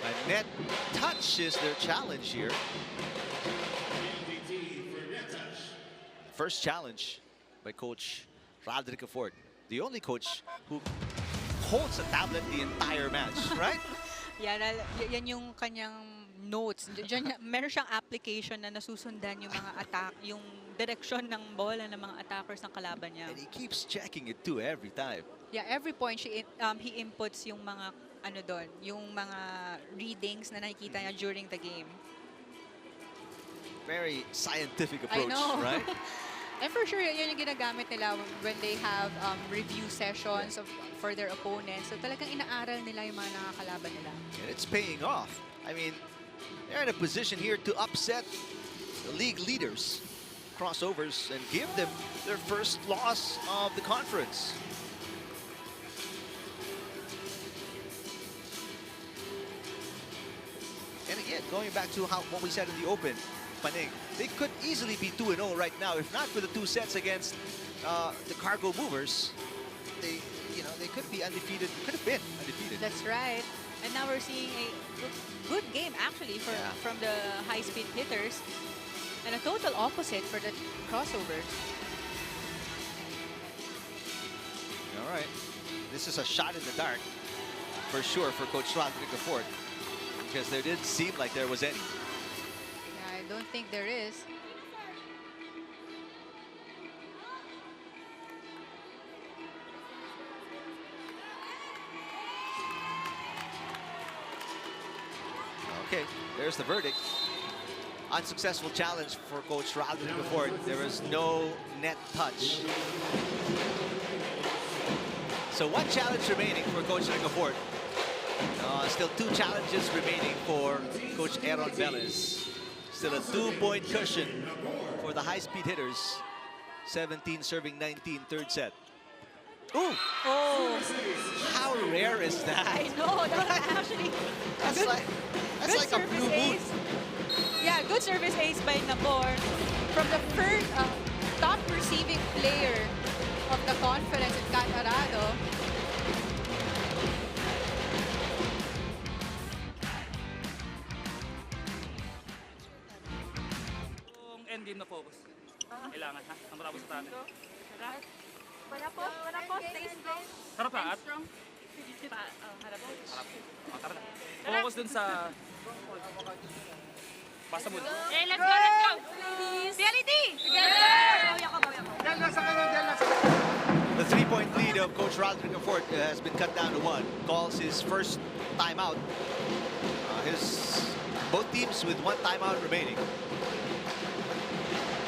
A net touch is their challenge here. First challenge by Coach Rodrigo Ford. The only coach who holds a tablet the entire match, right? Yan yung kanyang notes. Diyan, meron siyang application na nasusundan yung mga attack, yung direksyon ng bola ng mga attackers ng kalaban niya. And he keeps checking it too every time. Yeah, every point he inputs yung mga ano doon, yung mga readings na nakikita niya during the game. Very scientific approach, I know. right? And for sure, yun yung ginagamit nila when they have review sessions for their opponents. So talagang inaaral nila yung mga nakakalaban nila. And it's paying off. I mean, they're in a position here to upset the league leaders, crossovers, and give them their first loss of the conference. And again, going back to what we said in the open, Paneng, they could easily be 2-0 right now. If not for the 2 sets against the Cargo Movers, they could be undefeated. Could have been undefeated. That's right. And now we're seeing a good game actually from the high-speed hitters, and a total opposite for the crossovers. All right, this is a shot in the dark for sure for Coach Rodrigo Ford, because there didn't seem like there was any. Yeah, I don't think there is. Okay, there's the verdict. Unsuccessful challenge for Coach Rodrigo Ford. There was no net touch. So 1 challenge remaining for Coach Rodrigo Ford. Still 2 challenges remaining for Coach Aaron Velez. Still a 2-point cushion for the high-speed hitters. 17 serving 19, 3rd set. Ooh! Oh! How rare is that? I know, that was actually That's like a blue moon. ace. Yeah, good service ace by Nabor. From the first top receiving player of the conference in Catarado. kailangan, ha? Ang matapos sa atin. Panapos, stay strong. Harap lahat. Harap. O, tara na. Focus dun sa... Basta mo. Okay, let's go, let's go! PLDT! The three-point lead of Coach Rodrigo Fort has been cut down to 1. Calls his first timeout. Both teams with 1 timeout remaining.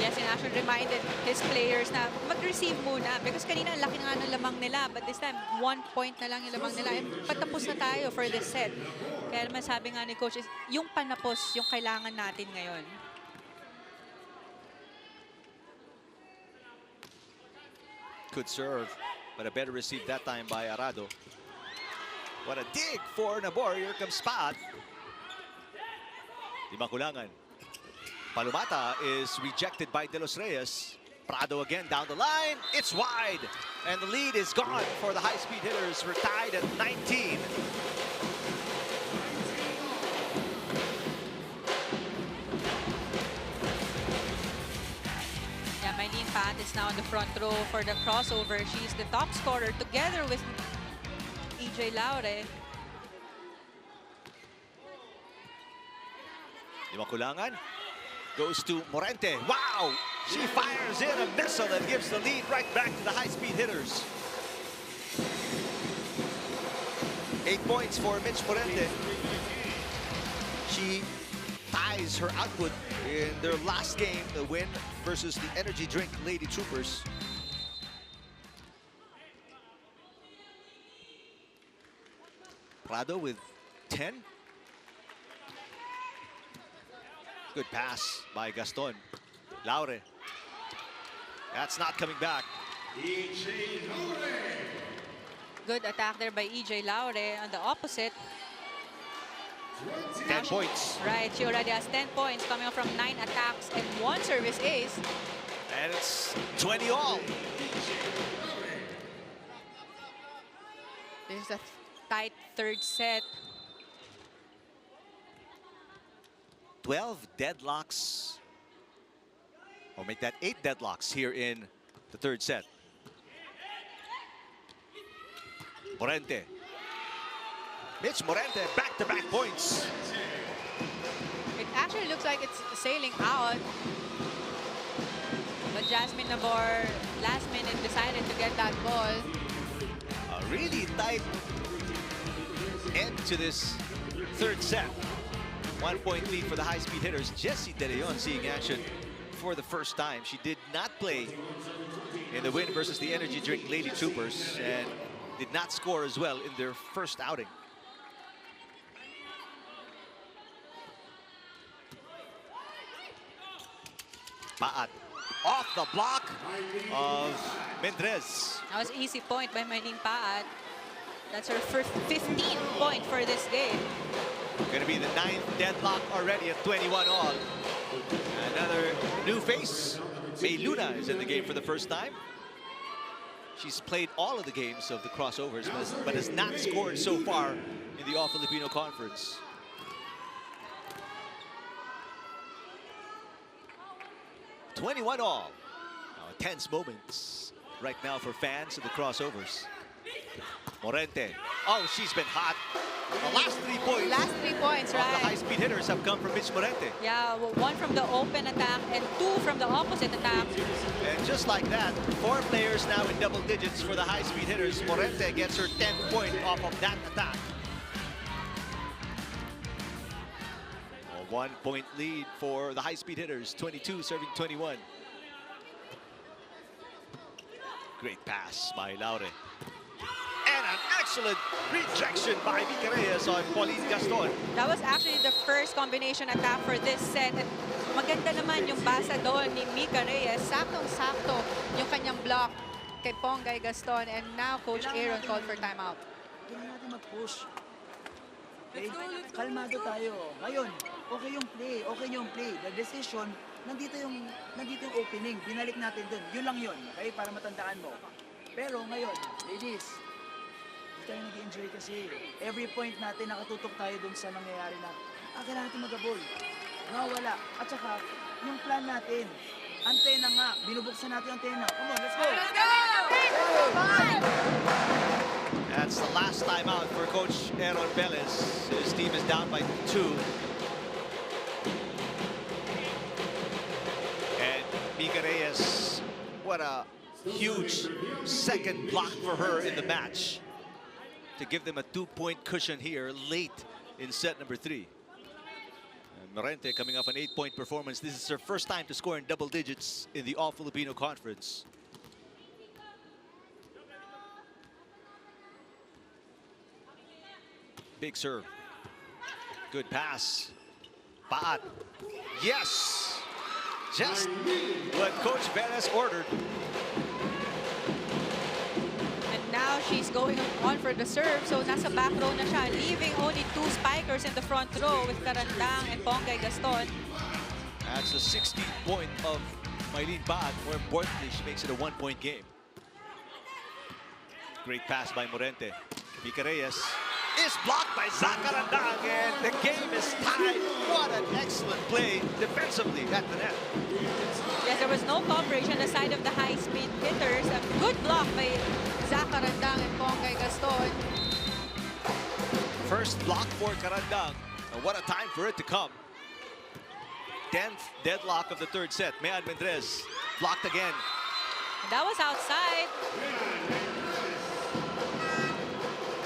Yes, and actually reminded his players na mag-receive muna because kanina ang laki nga ng lamang nila but this time 1 point na lang yung lamang nila and patapos na tayo for this set. Kaya naman sabi nga ni Coach is yung panapos yung kailangan natin ngayon. Could serve, but a better receive that time by Arado. What a dig for Nabor. Here comes Pat. Di makulangan. Palumata is rejected by De Los Reyes. Prado again down the line. It's wide. And the lead is gone for the high-speed hitters. We're tied at 19. Yeah, Mylene Pat is now in the front row for the crossover. She's the top scorer together with EJ Laure. Di makulangan. Goes to Morente. Wow! She fires in a missile that gives the lead right back to the high-speed hitters. 8 points for Mitch Morente. She ties her output in their last game, the win versus the energy drink Lady Troopers. Prado with 10. Good pass by Gaston. Laure. That's not coming back. Good attack there by EJ Laure on the opposite. 10 points. Right, she already has 10 points coming up from 9 attacks and 1 service ace. And it's 20 all. This is a tight third set. 12 deadlocks. Or make that 8 deadlocks here in the third set. Morente. Mitch Morente, back-to-back points. It actually looks like it's sailing out. But Jasmine Nabor, last minute, decided to get that ball. A really tight end to this third set. 1 point lead for the high-speed hitters. Jessie De Leon seeing action for the first time. She did not play in the win versus the energy drink Lady Troopers and did not score as well in their first outing. Paat off the block of Mendrez. That was easy point by Mylene Paat. That's her first 15th point for this game. Gonna be the 9th deadlock already at 21 all. Another new face. May Luna is in the game for the first time. She's played all of the games of the crossovers, but has not scored so far in the All-Filipino Conference. $21 all. Now, tense moments right now for fans of the crossovers. Morente. Oh, she's been hot. The last 3 points. Last 3 points, The right? high-speed hitters have come from Mitch Morente. Yeah, 1 from the open attack and 2 from the opposite attack. And just like that, 4 players now in double digits for the high-speed hitters. Morente gets her 10th point off of that attack. A 1 point lead for the high-speed hitters. 22 serving 21. Great pass by Laure. And an excellent rejection by Mika Reyes on Pauline Gaston. That was actually the first combination attack for this set. At maganda naman yung basa doon ni Mika Reyes. Saktong-sakto yung kanyang block kay Ponggay Gaston. And now Coach Aaron called for timeout. Kailangan natin mag-push. Okay? Kalmado tayo. Ngayon, okay yung play. Okay yung play. The decision, nandito yung opening. Binalik natin dun. Yun lang yun. Okay? Para matandaan mo. Pero ngayon, ladies, hindi tayo nag-enjoy kasi. Every point natin, nakatutok tayo dun sa nangyayari na kailangan natin mag-abol. Nawala. At saka, yung plan natin, Antena nga. Binubuksan natin ang antena. Come on, let's go. Let's go! That's the last time out for Coach Aaron Velez. His team is down by 2. And Mika Reyes, what a huge second block for her in the match to give them a 2-point cushion here late in set number 3. And Morente coming off an 8-point performance. This is her first time to score in double digits in the All-Filipino Conference. Big serve. Good pass. Paat. Yes! Just what Coach Velez ordered. And now she's going on for the serve. So nasa back row na siya, leaving only 2 spikers in the front row with Carandang and Pongay Gaston. That's the 16th point of Maylene Paat. More importantly, she makes it a 1-point game. Great pass by Morente. Mika Reyes is blocked by Carandang, and the game is tied. What an excellent play defensively at the net. Yes, there was no coverage on the side of the high-speed hitters. A good block by Carandang and Pongay Gaston. First block for Carandang. And what a time for it to come. 10th deadlock of the 3rd set. Mayan Mendrez blocked again. That was outside.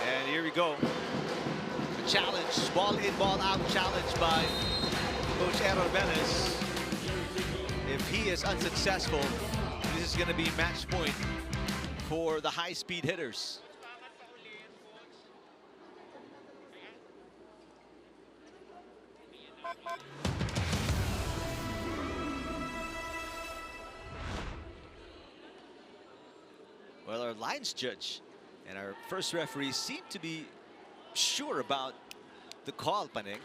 And here we go. A challenge, ball in, ball out challenge by Coach Aaron Velez. If he is unsuccessful, this is going to be match point for the high-speed hitters. Well, our lines judge and our first referee seem to be sure about the call, Paneng.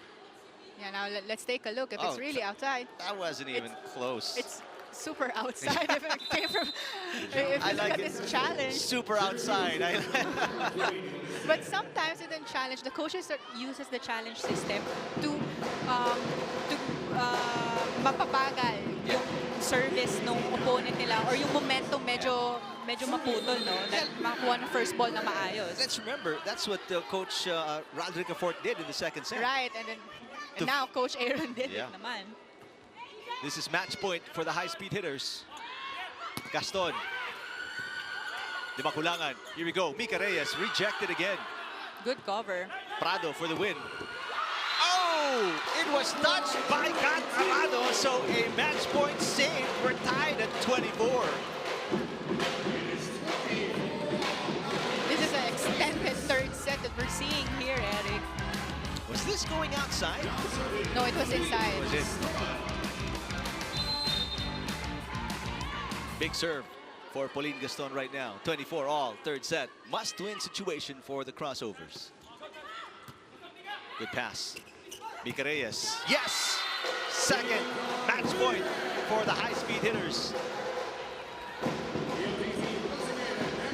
Yeah, now let's take a look if it's really outside. That wasn't even close. It's super outside if it came from if I you like look at it. this challenge. Super outside. But sometimes in the challenge, the coaches uses the challenge system to mapabagal yung service ng opponent nila or yung momentum medyo maputol, no? Na makakuha ng first ball na maayos. Let's remember, that's what Coach Rodrigo Fort did in the 2nd set. Right, and now Coach Aaron did it naman. This is match point for the high-speed hitters. Gaston. Di makulangan. Here we go. Mika Reyes rejected again. Good cover. Prado for the win. Oh! It was touched by Kat Prado, so a match point saved. We're tied at 24. This is an extended 3rd set that we're seeing here, Eric. Was this going outside? No, it was inside. Was it? Big serve for Pauline Gaston right now. 24 all, 3rd set. Must-win situation for the crossovers. Good pass. Mika Reyes. Yes! 2nd match point for the high-speed hitters.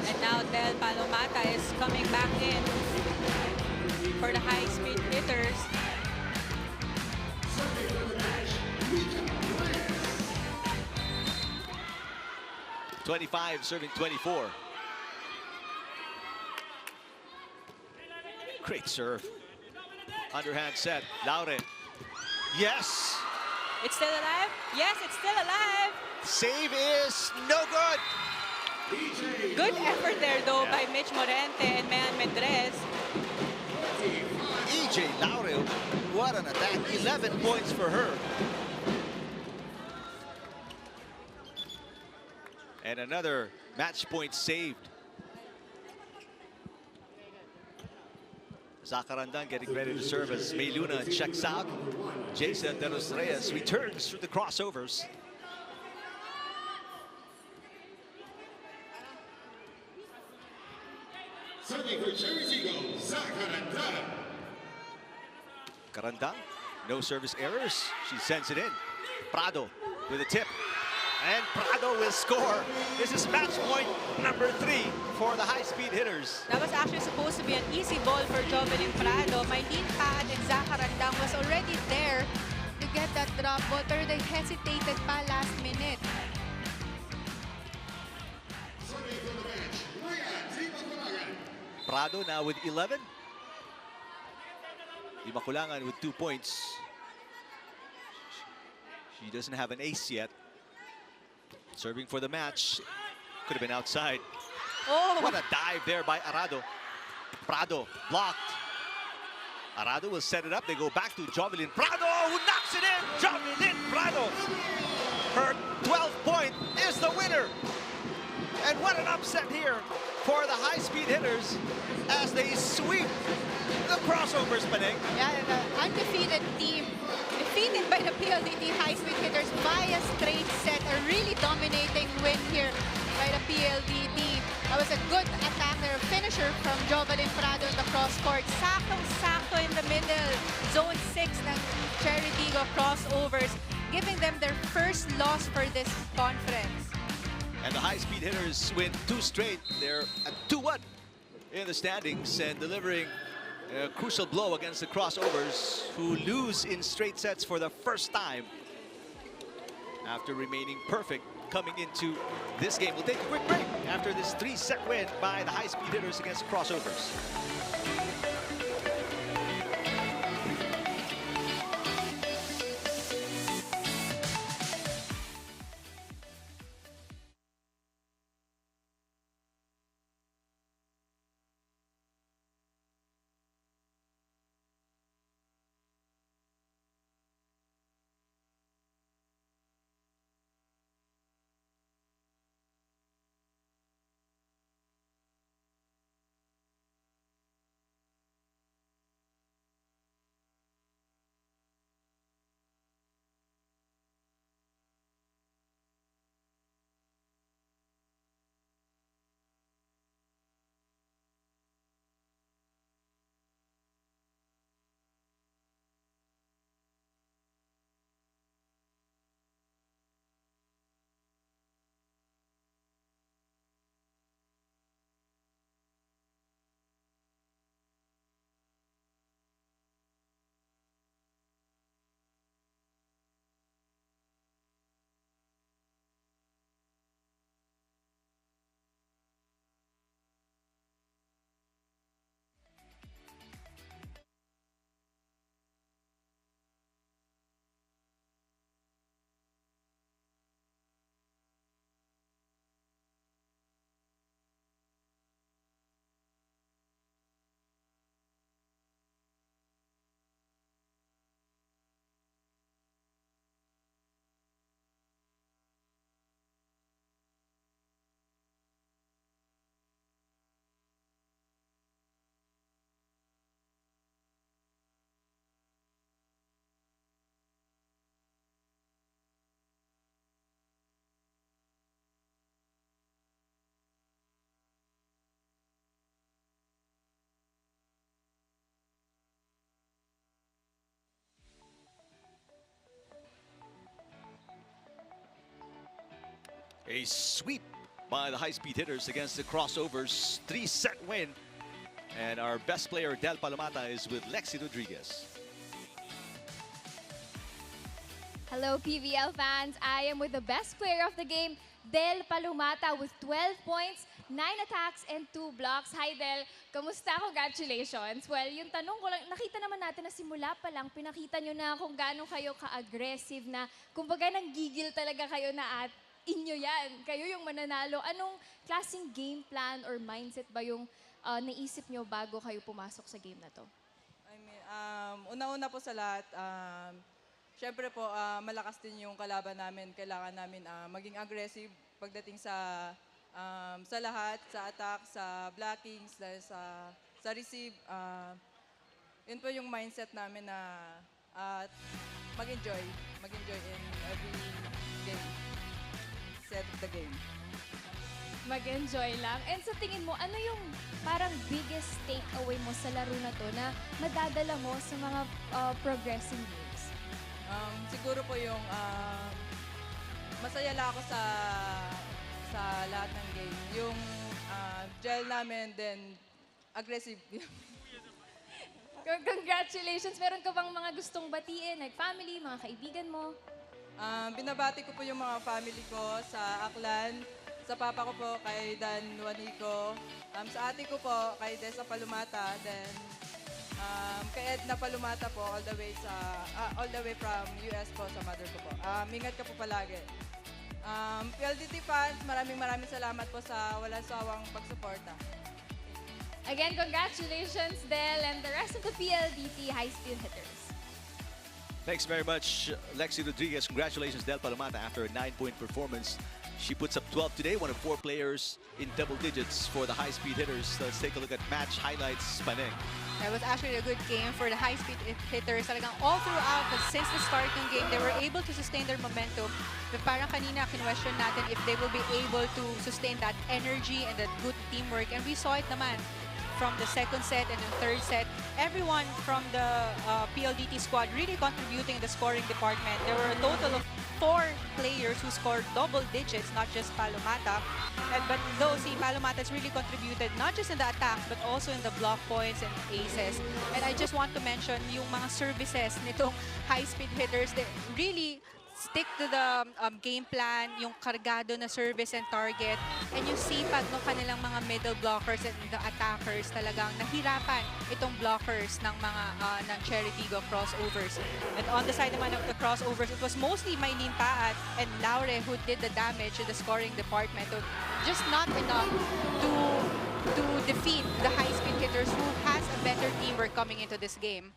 And now Del Palomata is coming back in for the high-speed hitters. .25 serving 24. Great serve. Underhand set. Laure. Yes! It's still alive? Yes, it's still alive. Save is no good. Good effort there, though, by Mitch Morente and Mayan Mendrez. EJ Laure, what an attack. 11 points for her. And another match point saved. Carandang getting ready to serve as Mayluna checks out. Jason De Los Reyes returns through the crossovers. Serving for CHERY TIGGO, Carandang, no service errors. She sends it in. Prado with a tip. And Prado will score. This is match point number 3 for the high-speed hitters. That was actually supposed to be an easy ball for Jovelyn Prado. Maylene Paat and Carandang was already there to get that drop, but they hesitated pa last minute. Prado now with 11. Imakulangan with 2 points. She doesn't have an ace yet. Serving for the match. Could have been outside. Oh! What a dive there by Arado. Prado blocked. Arado will set it up. They go back to Jovelyn Prado, who knocks it in. Jovelyn Prado. Her 12th point is the winner. And what an upset here for the high-speed hitters as they sweep the crossovers, Paneng. Yeah, the undefeated team defeated by the PLDT high-speed hitters by a straight set. A really dominating win here by the PLDT. That was a good attacker, finisher from Jovelyn Prado in the cross-court. Saktong-sakto in the middle. Zone 6 ng CHERY TIGGO crossovers, giving them their first loss for this conference. And the high-speed hitters win 2 straight. They're at 2-1 in the standings and delivering a crucial blow against the crossovers, who lose in straight sets for the first time after remaining perfect coming into this game. We'll take a quick break after this 3-set win by the high-speed hitters against crossovers. A sweep by the high-speed hitters against the crossovers. 3-set win. And our best player, Del Palomata, is with Lexi Rodriguez. Hello, PVL fans. I am with the best player of the game, Del Palomata, with 12 points, 9 attacks, and 2 blocks. Hi, Del. Kamusta? Congratulations. Well, yung tanong ko lang, nakita naman natin na simula pa lang, pinakita nyo na kung gaano kayo ka-aggressive na, kumbaga nanggigil talaga kayo na at inyo yan. Kayo yung mananalo. Anong klaseng game plan or mindset ba yung naisip nyo bago kayo pumasok sa game na to? I mean, una-una po sa lahat, syempre po, malakas din yung kalaban namin. Kailangan namin maging aggressive pagdating sa lahat, sa attack, sa blockings, sa receive. Yun po yung mindset namin na mag-enjoy in every game, set of the game. Mag-enjoy lang. And sa tingin mo, ano yung parang biggest takeaway mo sa laro na to na madadala mo sa mga progressing games? Siguro po yung masaya lang ako sa lahat ng game. Yung gel namin, then aggressive. Congratulations! Meron ka bang mga gustong batiin, like family, mga kaibigan mo? Binabati ko po yung mga family ko sa Aklan, sa papa ko po, kay Dan Juanico. Sa ate ko po, kay Desa Palumata. Then, kay Edna Palumata po, all the way from US po sa mother ko po. Ingat ka po palagi. PLDT fans, maraming salamat po sa walang sawang pagsuporta. Again, congratulations, Del, and the rest of the PLDT high-speed hitters. Thanks very much, Lexi Rodriguez. Congratulations, Del Palomata, after a 9-point performance. She puts up 12 today, one of 4 players in double digits for the high-speed hitters. Let's take a look at match highlights. Paneng. That was actually a good game for the high-speed hitters. Talagang all throughout, since the start ng game, they were able to sustain their momentum. But parang kanina, kinwestiyon natin if they will be able to sustain that energy and that good teamwork. And we saw it naman from the second set and the third set. Everyone from the PLDT squad really contributing in the scoring department. There were a total of 4 players who scored double digits, not just Palomata. But though si Palomata has really contributed not just in the attack but also in the block points and aces. And I just want to mention yung mga services nitong high-speed hitters. They really stick to the game plan, yung kargado na service and target, and yung sipag ng kanilang mga middle blockers and the attackers. Talagang nahirapan itong blockers ng mga ng CHERY TIGGO crossovers. And on the side naman of the crossovers, it was mostly Maylene Paat and Laure who did the damage in the scoring department. So just not enough to defeat the high-speed hitters who has a better teamwork coming into this game.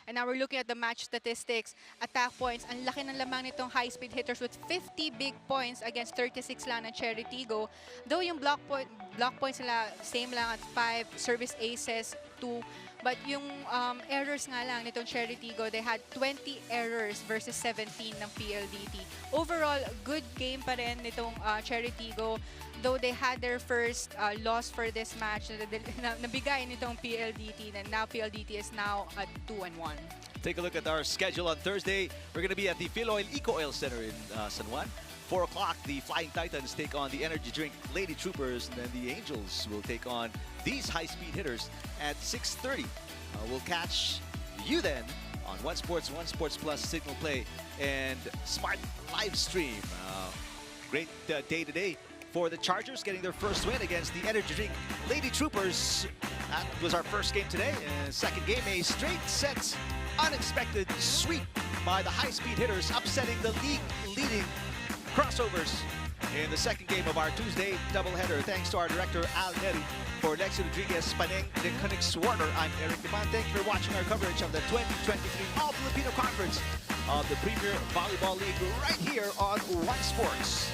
And now we're looking at the match statistics, attack points. Ang laki ng lamang nitong high-speed hitters with 50 big points against 36 lang ng CHERY TIGGO. Though yung block points nila same lang at 5, service aces 2. But yung errors nga lang nitong CHERY TIGGO, they had 20 errors versus 17 ng PLDT. Overall, good game pa rin nitong CHERY TIGGO. Though they had their first loss for this match, nabigay nitong PLDT, and now PLDT is now at 2-1. Take a look at our schedule on Thursday. We're going to be at the Philoil Eco Oil Center in San Juan. 4 o'clock, the Flying Titans take on the energy drink Lady Troopers, and then the Angels will take on these high-speed hitters at 6:30. We'll catch you then on One Sports Plus, Signal Play, and Smart Live Stream. Great day today for the Chargers, getting their first win against the energy drink Lady Troopers. That was our first game today. Second game, a straight set, unexpected sweep by the high-speed hitters, upsetting the league-leading crossovers in the second game of our Tuesday doubleheader. Thanks to our director, Al Neri. For Lexi Rodriguez, Paneng, Nick Swarter, I'm Eric Deman. Thank you for watching our coverage of the 2023 All-Filipino Conference of the Premier Volleyball League right here on One Sports.